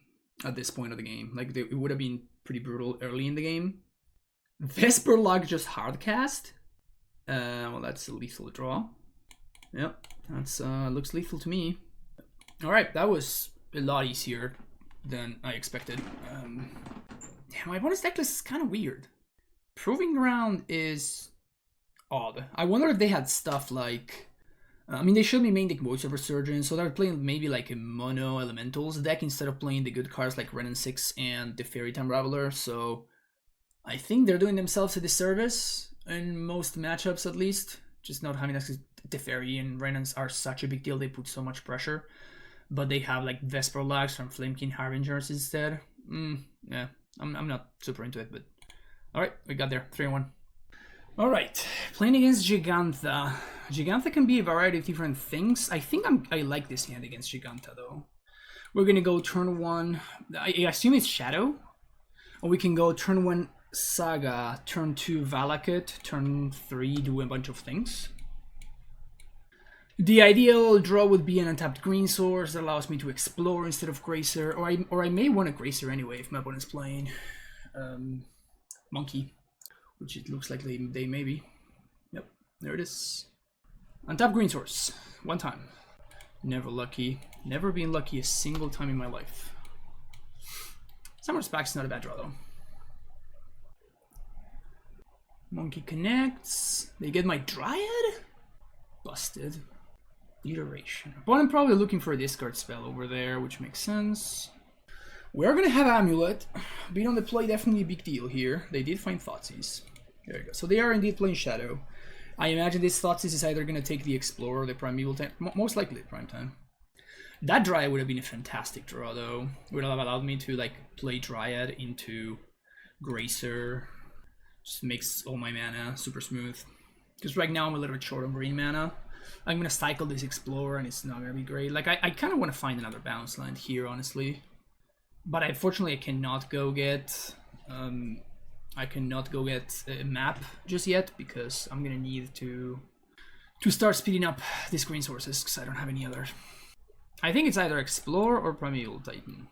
at this point of the game. Like, it would have been pretty brutal early in the game. Vesperlock just hardcast. Well, that's a lethal draw. Yep, that's looks lethal to me. All right, that was a lot easier than I expected. Yeah, my opponent's decklist is kind of weird. Proving Ground is odd. I wonder if they had stuff like... I mean, they showed me main deck Voice of Resurgence, so they're playing maybe like a mono Elementals deck instead of playing the good cards like Renin 6 and the Fairy Time Raveler, so I think they're doing themselves a disservice in most matchups at least. Just not having access to Teferi and Renans are such a big deal, they put so much pressure. But they have like Vesperlax from Flamekin Harbingers instead. Yeah, I'm not super into it, but all right, we got there. 3-1. All right, playing against Giganta. Giganta can be a variety of different things. I think I like this hand against Giganta though. We're gonna go turn 1. I assume it's Shadow, or we can go turn 1 Saga, turn 2 Valakut, turn 3 do a bunch of things. The ideal draw would be an untapped green source that allows me to explore instead of Gracer, or I may want a Gracer anyway if my opponent's playing Monkey, which it looks like they may be. Yep, there it is. Untapped green source, 1 time. Never lucky. Never been lucky a single time in my life. Summer's Pack's not a bad draw though. Monkey connects. They get my Dryad? Busted. Iteration. Opponent probably looking for a discard spell over there, which makes sense. We're gonna have Amulet. Being on the play, definitely a big deal here. They did find Thoughtseize. There you go. So they are indeed playing Shadow. I imagine this Thoughtseize is either gonna take the Explorer or the Primeval time. Most likely Prime Time. That Dryad would have been a fantastic draw though. Would have allowed me to like play Dryad into Gracer. Just makes all my mana super smooth. Because right now I'm a little bit short on green mana. I'm gonna cycle this Explorer and it's not gonna be great. Like I kind of want to find another bounce land here, honestly. But unfortunately I cannot go get a map just yet because I'm gonna need to start speeding up these green sources because I don't have any other. I think it's either Explore or Primeval Titan.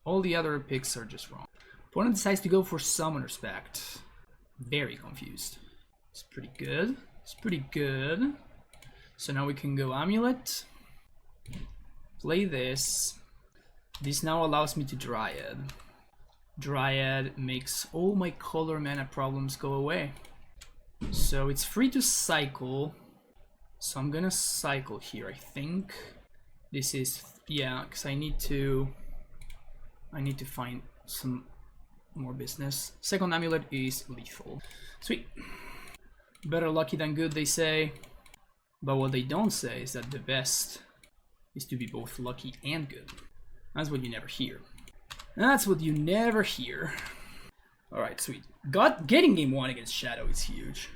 All the other picks are just wrong. Opponent decides to go for Summoner's Pact. Very confused. It's pretty good. It's pretty good. So now we can go Amulet. Play this. This now allows me to Dryad. Dryad makes all my color mana problems go away. So it's free to cycle. So I'm gonna cycle here, I think. This is, yeah, because I need to find some more business. Second Amulet is lethal. Sweet. Better lucky than good, they say. But what they don't say is that the best is to be both lucky and good. That's what you never hear. That's what you never hear. Alright, sweet. Getting game 1 against Shadow is huge.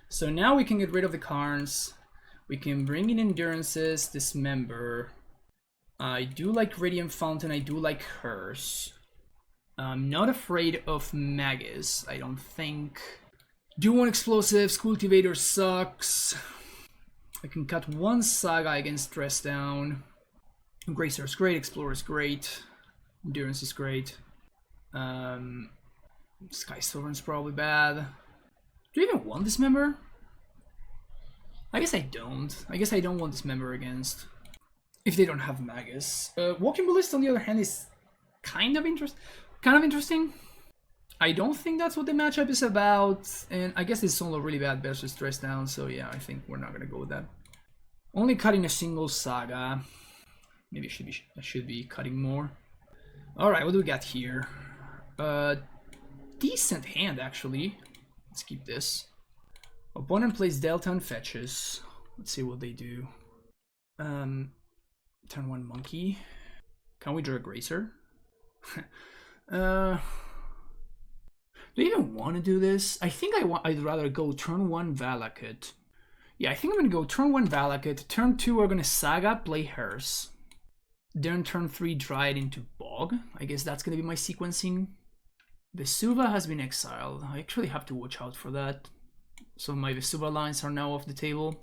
So now we can get rid of the Karns. We can bring in Endurances, Dismember. I do like Radiant Fountain, I do like hers. I'm not afraid of Magus, I don't think. Do want Explosives, Cultivator sucks. I can cut 1 Saga against Dress Down. Gracer is great, Explorer is great. Endurance is great. Sky Sovereign's probably bad. Do you even want Dismember? I guess I don't. I guess I don't want Dismember against. If they don't have Magus. Walking Ballista on the other hand is kind of interesting. I don't think that's what the matchup is about, and I guess it's solo really bad versus Dress Down, so yeah, I think we're not gonna go with that. Only cutting a single Saga. Maybe I should be cutting more. Alright, what do we got here? Decent hand, actually. Let's keep this. Opponent plays Delta and fetches. Let's see what they do. Turn 1 Monkey. Can we draw a Gracer? Do you even want to do this? I think I'd rather go turn 1 Valakut. Yeah, I think I'm going to go turn 1 Valakut. Turn 2 we're going to Saga, play hers. Then turn 3 Dryad into Bog. I guess that's going to be my sequencing. Vesuva has been exiled. I actually have to watch out for that. So my Vesuva lines are now off the table.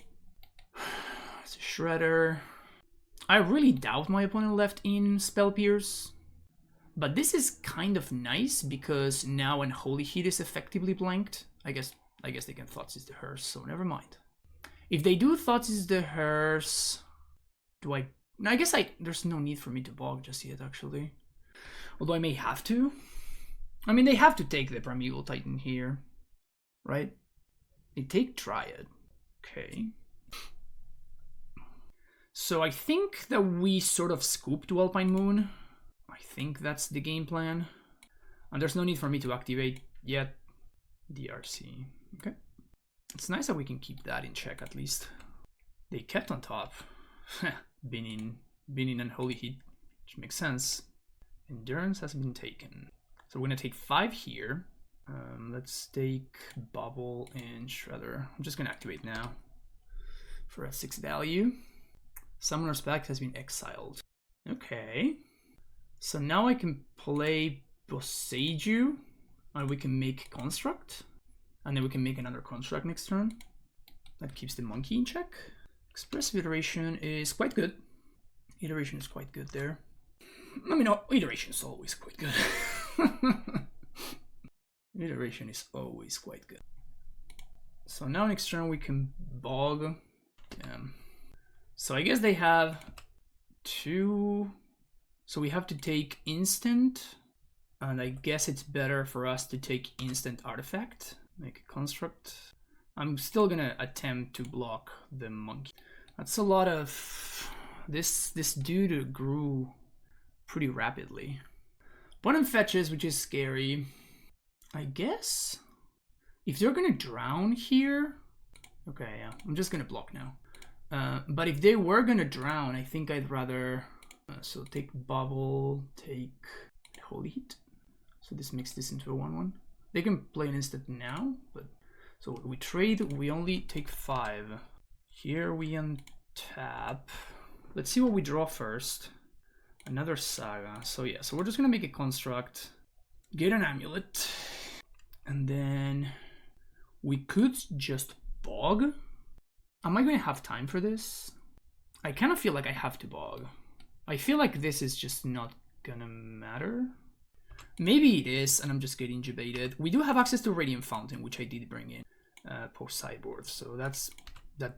It's a Shredder. I really doubt my opponent left in Spell Pierce. But this is kind of nice because now Unholy Heat is effectively blanked. I guess they can Thoughtseize the Hearse, so never mind. If they do Thoughtseize the Hearse, do I? I guess there's no need for me to Bog just yet, actually. Although I may have to. I mean, they have to take the Primeval Titan here, right? They take Dryad. Okay. So I think that we sort of scooped Alpine Moon. I think that's the game plan. And there's no need for me to activate yet. DRC. Okay. It's nice that we can keep that in check at least. They kept on top. been in Unholy Heat, which makes sense. Endurance has been taken. So we're gonna take 5 here. Let's take Bubble and Shredder. I'm just gonna activate now for a 6 value. Summoner's Pact has been exiled. Okay. So now I can play Boseiju, and we can make Construct. And then we can make another Construct next turn. That keeps the monkey in check. Expressive Iteration is quite good. Iteration is quite good there. I mean, iteration is always quite good. Iteration is always quite good. So now next turn we can bog. So I guess they have 2. So we have to take instant. And I guess it's better for us to take instant artifact. Make a construct. I'm still gonna attempt to block the monkey. That's a lot of... This dude grew pretty rapidly. Bottom fetches, which is scary. I guess if they're gonna drown here, okay, yeah, I'm just gonna block now. But if they were gonna drown, I think I'd rather so take Bubble, take Holy Heat. So this makes this into a 1/1. They can play an instant now, but so we trade. We only take 5. Here we untap. Let's see what we draw first. Another Saga. So yeah, so we're just gonna make a construct, get an Amulet, and then we could just bog. Am I gonna have time for this? I kind of feel like I have to bog. I feel like this is just not gonna matter. Maybe it is, and I'm just getting debated. We do have access to Radiant Fountain, which I did bring in post sideboard, so that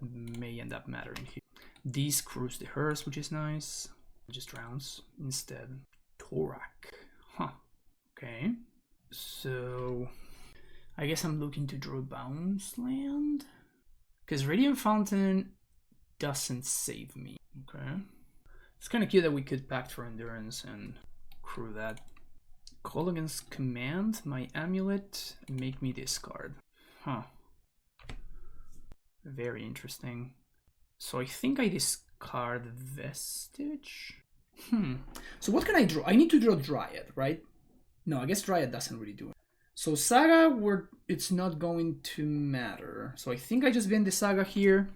may end up mattering here. These cruise the hearse, which is nice. Just drowns instead. Torak. Huh. Okay. So I guess I'm looking to draw bounce land. Because Radiant Fountain doesn't save me. Okay. It's kind of cute that we could Pact for Endurance and crew that. Call against command, my Amulet, make me discard. Huh. Very interesting. So I think I discard Vestige. So what can I draw? I need to draw Dryad, right? No, I guess Dryad doesn't really do it. So Saga, it's not going to matter. So I think I just bend the Saga here.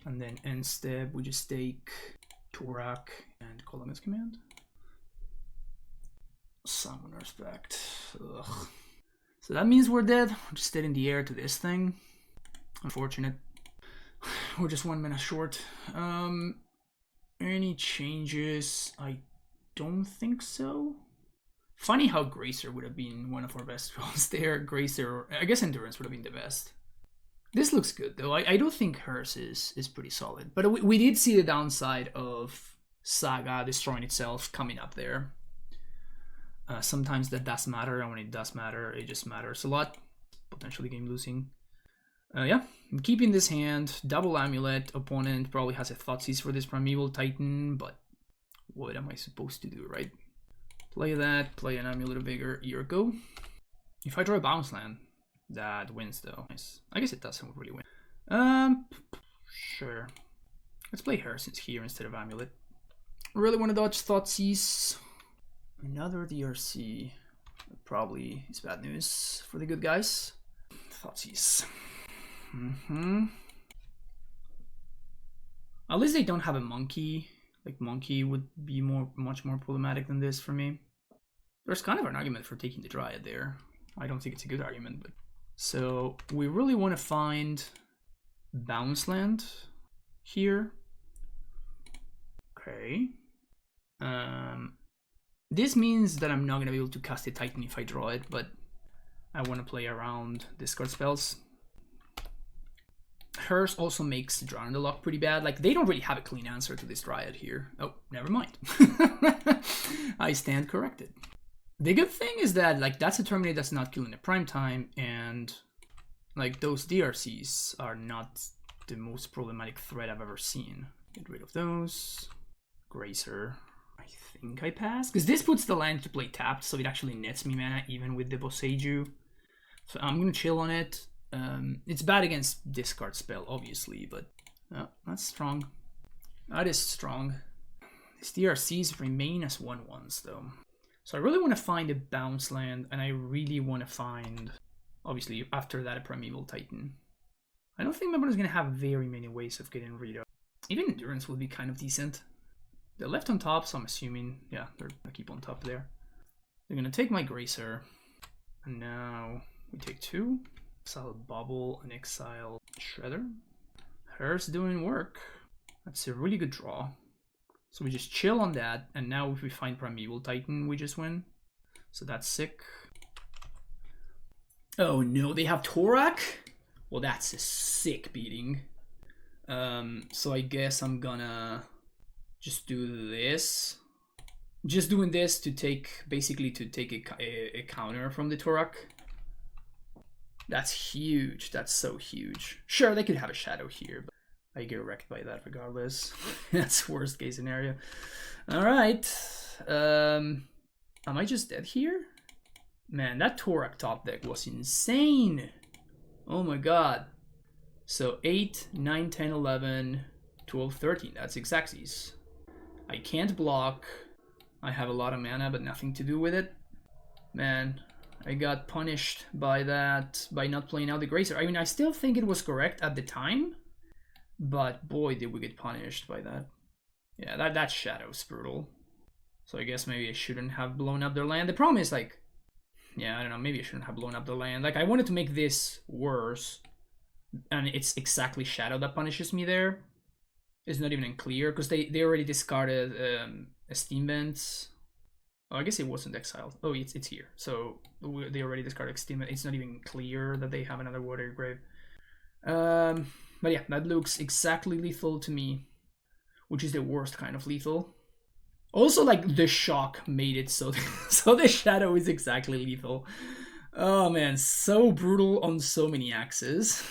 And then end step, we just take Torak and Call against command. Summoner's Pact. Ugh. So that means we're dead. We're just dead in the air to this thing. Unfortunate. We're just 1 mana short. Any changes? I don't think so. Funny how Gracer would have been one of our best rolls there. Gracer, I guess Endurance would have been the best. This looks good though. I do think hers is pretty solid. But we did see the downside of Saga destroying itself coming up there. Sometimes that does matter, and when it does matter, it just matters a lot. Potentially game losing. Yeah, I'm keeping this hand. Double Amulet. Opponent probably has a Thoughtseize for this Primeval Titan, but what am I supposed to do, right? Play that, play an Amulet of Vigor, here go. If I draw a bounce land, that wins though. Nice. I guess it doesn't really win. Sure. Let's play her since here instead of Amulet. Really want to dodge Thoughtseize. Another DRC. Probably is bad news for the good guys. Thoughtseize. At least they don't have a monkey. Like monkey would be much more problematic than this for me. There's kind of an argument for taking the Dryad there. I don't think it's a good argument, but so we really want to find bounce land here. Okay. This means that I'm not gonna be able to cast a Titan if I draw it, but I want to play around discard spells. Hers also makes Drown in the Loch pretty bad. Like, they don't really have a clean answer to this Dryad here. Oh, never mind. I stand corrected. The good thing is that, like, that's a Terminate that's not killing at prime time, and, like, those DRCs are not the most problematic threat I've ever seen. Get rid of those. Gracer. I think I pass. Because this puts the land to play tapped, so it actually nets me mana even with the Boseiju. So I'm going to chill on it. It's bad against discard spell, obviously, but that's strong. That is strong. These DRCs remain as 1/1s, though. So I really want to find a bounce land, and I really want to find, obviously, after that, a Primeval Titan. I don't think my opponent's going to have very many ways of getting rid of. Even Endurance will be kind of decent. They're left on top, so I'm assuming, yeah, they're going to keep on top there. They're going to take my Gracer. And now we take 2. Exile Bubble and exile Shredder. Her's doing work. That's a really good draw. So we just chill on that, and now if we find Primeval Titan, we just win. So that's sick. Oh no, they have Torak? Well, that's a sick beating. So I guess I'm gonna just do this. Just doing this to take, basically to take a counter from the Torak. That's huge, that's so huge. Sure, they could have a Shadow here, but I get wrecked by that regardless. That's worst case scenario. All right. Am I just dead here? Man, that Torak top deck was insane. Oh my god. So 8, 9, 10, 11, 12, 13. That's Xaxis. I can't block. I have a lot of mana, but nothing to do with it. Man, I got punished by that, by not playing out the Gracer. I mean, I still think it was correct at the time. But boy, did we get punished by that. Yeah, that Shadow's brutal. So I guess maybe I shouldn't have blown up their land. The problem is, like, yeah, I don't know, maybe I shouldn't have blown up the land. Like, I wanted to make this worse. And it's exactly Shadow that punishes me there. It's not even clear, because they already discarded a Steam Vents. Oh, I guess it wasn't exiled. Oh, it's here. So they already discarded Steam Vents. It's not even clear that they have another Water Grave. But yeah, that looks exactly lethal to me, which is the worst kind of lethal. Also, like, the shock made it so so the Shadow is exactly lethal. Oh man, so brutal on so many axes.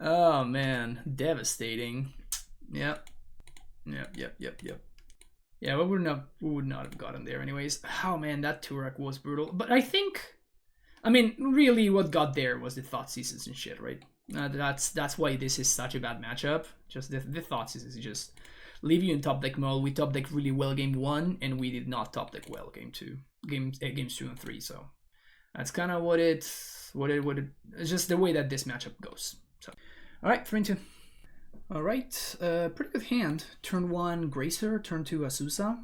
Oh man, devastating. Yep. Yeah, we would not have gotten there anyways. Oh man, that Torak was brutal. But I think, I mean, really what got there was the Thoughtseize and shit, right? That's why this is such a bad matchup. Just the Thoughtseize is just leave you in top deck mode. We top deck really well game 1, and we did not top deck well game 2, games 2 and 3. So that's kind of what it's just the way that this matchup goes. So all right, 3-2. All right, pretty good hand. Turn 1 Gracer, turn 2 Azusa.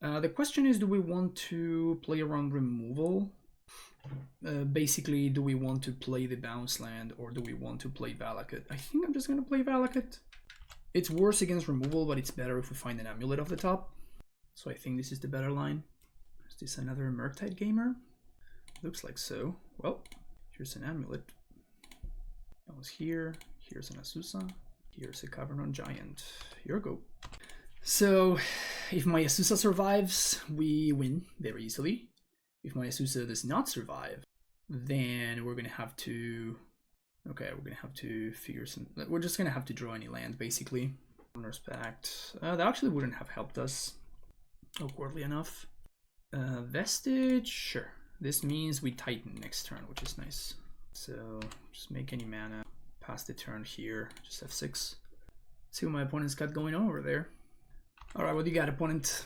The question is, do we want to play around removal? Basically, do we want to play the bounce land, or do we want to play Valakut? I think I'm just going to play Valakut. It's worse against removal, but it's better if we find an Amulet off the top. So I think this is the better line. Is this another Murktide gamer? Looks like so. Well, here's an Amulet. That was here. Here's an Azusa. Here's a Cavern Giant. Here we go. So if my Azusa survives, we win very easily. If my Azusa does not survive, then we're gonna have to, okay, we're gonna have to figure some, we're just gonna have to draw any land basically. Owner's Pact, that actually wouldn't have helped us, awkwardly enough. Vestige, sure. This means we Titan next turn, which is nice. So just make any mana, pass the turn here, just F6. See what my opponent's got going on over there. All right, what do you got, opponent?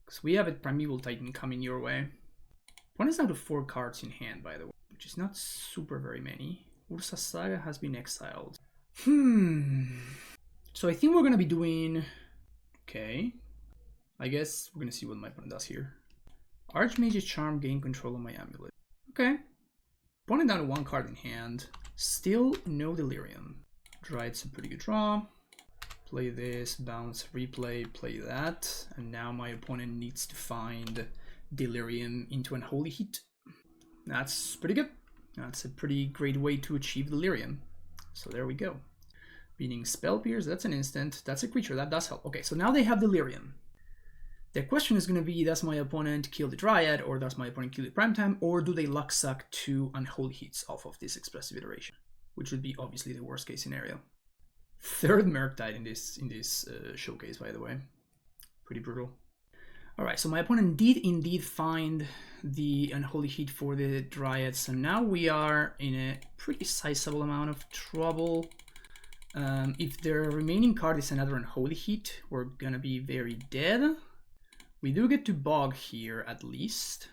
Because we have a Primeval Titan coming your way. Opponent's down to 4 cards in hand, by the way, which is not super very many. Ursa Saga has been exiled. So I think we're gonna be doing, okay, I guess we're gonna see what my opponent does here. Archmage's Charm, gain control of my Amulet. Okay. Opponent down to 1 card in hand. Still no Delirium. Dryad's a pretty good draw. Play this, bounce, replay, play that. And now my opponent needs to find Delirium into Unholy Heat. That's pretty good. That's a pretty great way to achieve Delirium. So there we go. Beating Spell Pierce, that's an instant. That's a creature, that does help. Okay, so now they have Delirium. The question is going to be, does my opponent kill the Dryad, or does my opponent kill the Primetime, or do they luck suck 2 Unholy Heats off of this expressive iteration? Which would be obviously the worst case scenario. 3rd Murktide in this showcase, by the way. Pretty brutal. Alright, so my opponent did indeed find the Unholy Heat for the Dryad, so now we are in a pretty sizable amount of trouble. If their remaining card is another Unholy Heat, we're gonna be very dead. We do get to Bog here at least.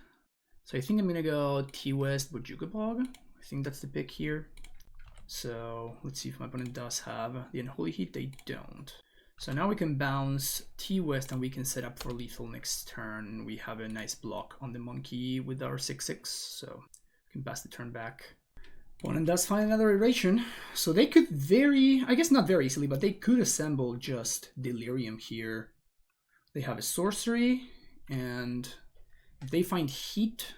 So I think I'm gonna go T-West Bojuka Bog. I think that's the pick here. So let's see if my opponent does have the Unholy Heat. They don't. So now we can bounce T-West and we can set up for lethal next turn. We have a nice block on the monkey with our 6/6, so we can pass the turn back. Opponent does find another iteration, so they could I guess not very easily, but they could assemble just Delirium here. They have a sorcery, and if they find heat,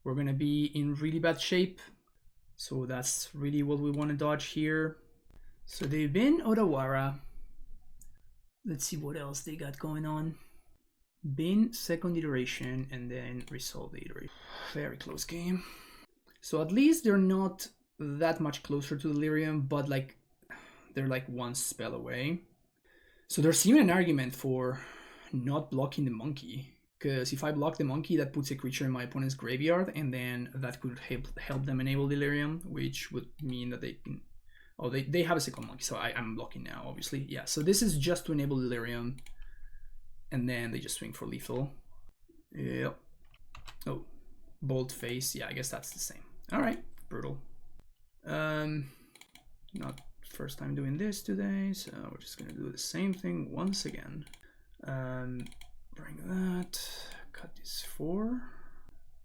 we're gonna be in really bad shape. So that's really what we want to dodge here. So they've been Odawara. Let's see what else they got going on. Bin second iteration and then resolve the iteration. Very close game. So at least they're not that much closer to Delirium, but like they're like one spell away. So there's even an argument for not blocking the monkey. Because if I block the monkey, that puts a creature in my opponent's graveyard, and then that could help them enable Delirium, which would mean that they can... Oh, they have a second monkey, so I'm blocking now, obviously. Yeah, so this is just to enable Delirium, and then they just swing for lethal. Yep. Oh, Bolt Face. Yeah, I guess that's the same. All right, brutal. Not first time doing this today, so we're just gonna do the same thing once again. Bring that, cut this 4.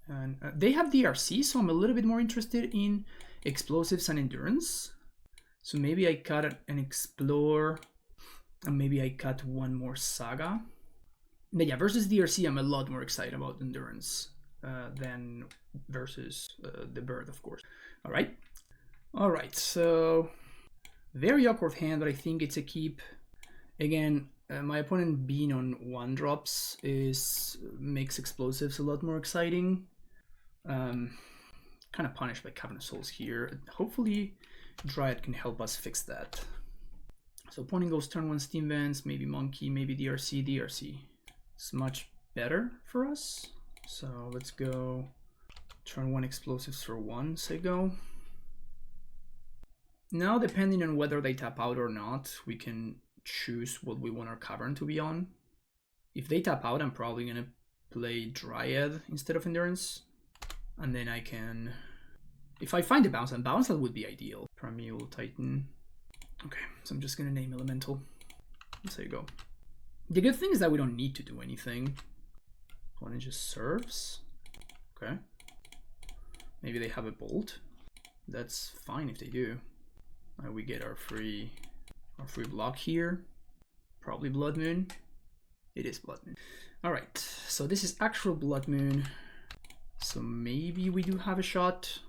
And they have DRC, so I'm a little bit more interested in explosives and endurance. So maybe I cut an explore, and maybe I cut one more saga. But yeah, versus DRC, I'm a lot more excited about endurance than versus the bird, of course. All right, so very awkward hand, but I think it's a keep. Again, my opponent being on 1-drops makes explosives a lot more exciting. Kind of punished by Cavern of Souls here. Hopefully Dryad can help us fix that. So opponent goes turn 1 Steam Vents, maybe Monkey, maybe DRC. It's much better for us. So let's go turn 1 Explosives for 1, say go. Now, depending on whether they tap out or not, we can choose what we want our Cavern to be on. If they tap out, I'm probably gonna play Dryad instead of Endurance. And then I can... If I find a bounce, and bounce, that would be ideal. Primeval Titan. Okay, so I'm just gonna name Elemental. There you go. The good thing is that we don't need to do anything. Opponent just serves. Okay. Maybe they have a Bolt. That's fine if they do. We get our free block here. Probably Blood Moon. It is Blood Moon. Alright, so this is actual Blood Moon. So maybe we do have a shot.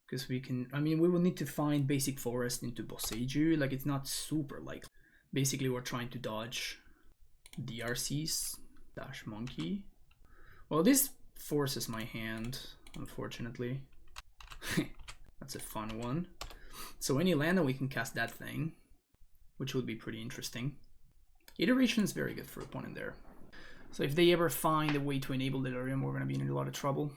Because we can, I mean, we will need to find Basic Forest into Boseiju. Like, it's not super likely. Basically, we're trying to dodge DRCs dash Monkey. Well, this forces my hand, unfortunately. That's a fun one. So any land that we can cast that thing, which would be pretty interesting. Iteration is very good for opponent there. So if they ever find a way to enable Delirium, we're going to be in a lot of trouble.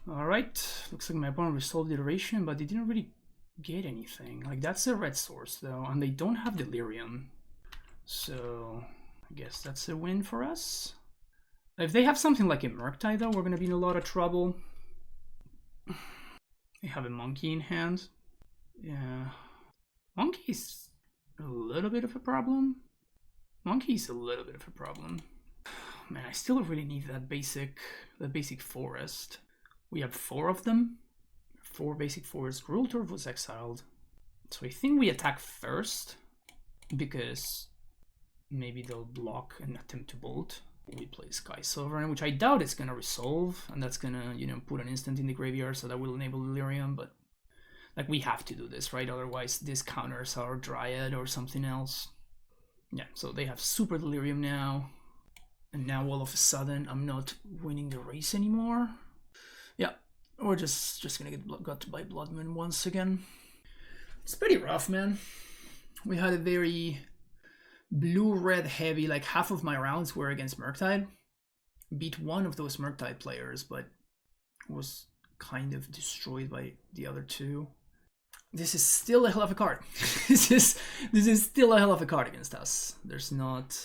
Alright, looks like my opponent resolved Iteration, but they didn't really get anything. Like, that's a red source though, and they don't have Delirium. So I guess that's a win for us. If they have something like a Murktide though, we're going to be in a lot of trouble. They have a Monkey in hand. Yeah. Monkey's a little bit of a problem. Monkey's a little bit of a problem. Man, I still really need that basic forest. We have 4 of them. 4 basic forests. Rule Turf was exiled. So I think we attack first, because maybe they'll block and attempt to bolt. We play Sky Sovereign, which I doubt it's gonna resolve, and that's gonna, you know, put an instant in the graveyard, so that will enable Delirium, but like, we have to do this, right? Otherwise this counters our Dryad or something else. Yeah, so they have Super Delirium now, and now all of a sudden I'm not winning the race anymore. Yeah, we're just gonna get got by Blood Moon once again. It's pretty rough, man. We had a very blue-red heavy, like half of my rounds were against Murktide. Beat one of those Murktide players, but was kind of destroyed by the other 2. This is still a hell of a card. This is still a hell of a card against us. There's not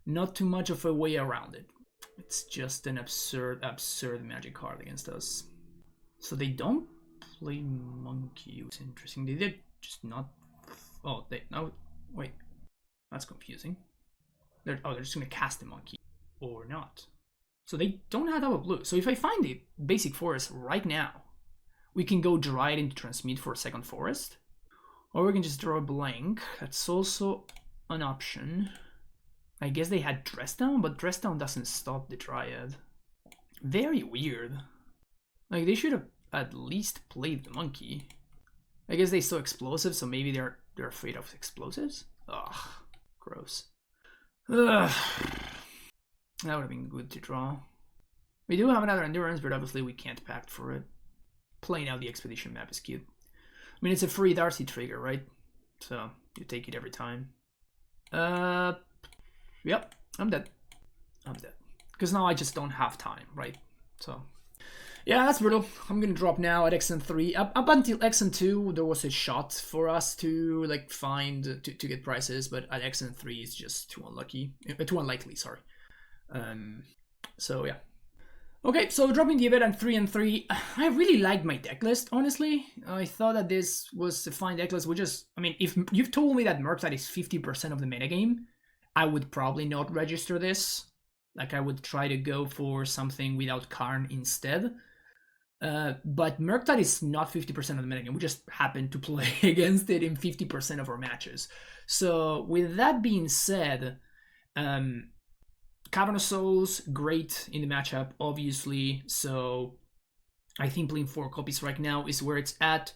Not too much of a way around it. It's just an absurd magic card against us. So they don't play monkey. It's interesting. They did just not. Oh, they no. Wait, that's confusing. They're just gonna cast the monkey or not. So they don't have double blue. So if I find the basic forest right now, we can go draw it into transmute for a second forest, or we can just draw a blank. That's also an option. I guess they had dress down, but dress down doesn't stop the Dryad. Very weird. Like, they should have at least played the monkey. I guess they saw explosive, so maybe they're afraid of explosives. Ugh, gross. Ugh. That would have been good to draw. We do have another endurance, but obviously we can't pact for it. Playing out the expedition map is cute. I mean, it's a free Darcy trigger, right? So you take it every time. Yep, I'm dead. I'm dead. Because now I just don't have time, right? So, yeah, that's brutal. I'm gonna drop now at XN3. Up until XN2, there was a shot for us to like find to get prices, but at XN3, it's just too unlikely. Sorry. So yeah. Okay, so dropping the event at 3 and 3, I really liked my deck list, honestly. I thought that this was a fine deck list, which is, I mean, if you've told me that Murktide is 50% of the metagame, I would probably not register this. Like, I would try to go for something without Karn instead. But Murktide is not 50% of the metagame. We just happen to play against it in 50% of our matches. So, with that being said, Cavern of Souls, great in the matchup, obviously. So, I think playing 4 copies right now is where it's at.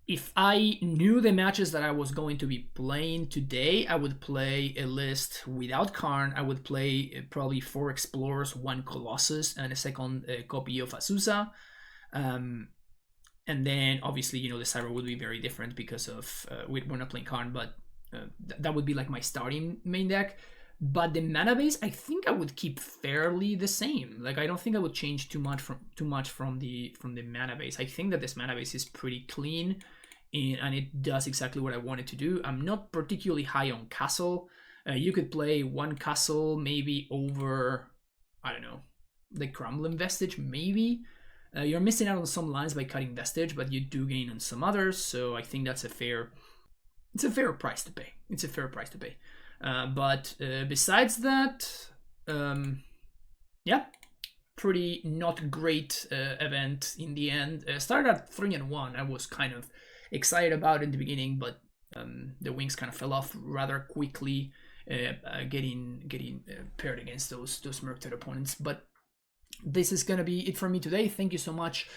If I knew the matches that I was going to be playing today, I would play a list without Karn. I would play probably 4 Explorers, 1 Colossus, and a second copy of Azusa. And then, obviously, you know, the Cyber would be very different because of we're not playing Karn, but that would be like my starting main deck. But the mana base, I think I would keep fairly the same. Like, I don't think I would change too much from the mana base. I think that this mana base is pretty clean, and it does exactly what I wanted to do. I'm not particularly high on Castle. You could play 1 Castle maybe over, I don't know, the Crumbling Vestige maybe. You're missing out on some lines by cutting Vestige, but you do gain on some others. So I think that's a fair price to pay. It's a fair price to pay. But besides that, yeah, pretty not great event in the end. Started at 3 and 1. I was kind of excited about it in the beginning, but the wings kind of fell off rather quickly, getting paired against those Murktide opponents. But this is gonna be it from me today. Thank you so much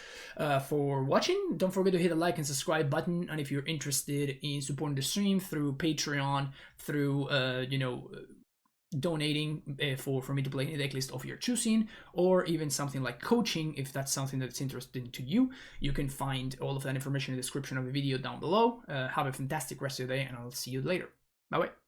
for watching. Don't forget to hit the like and subscribe button, and if you're interested in supporting the stream through Patreon, through donating for me to play a deck list of your choosing, or even something like coaching, if that's something that's interesting to you, you can find all of that information in the description of the video down below. Have a fantastic rest of the day, and I'll see you later. Bye bye.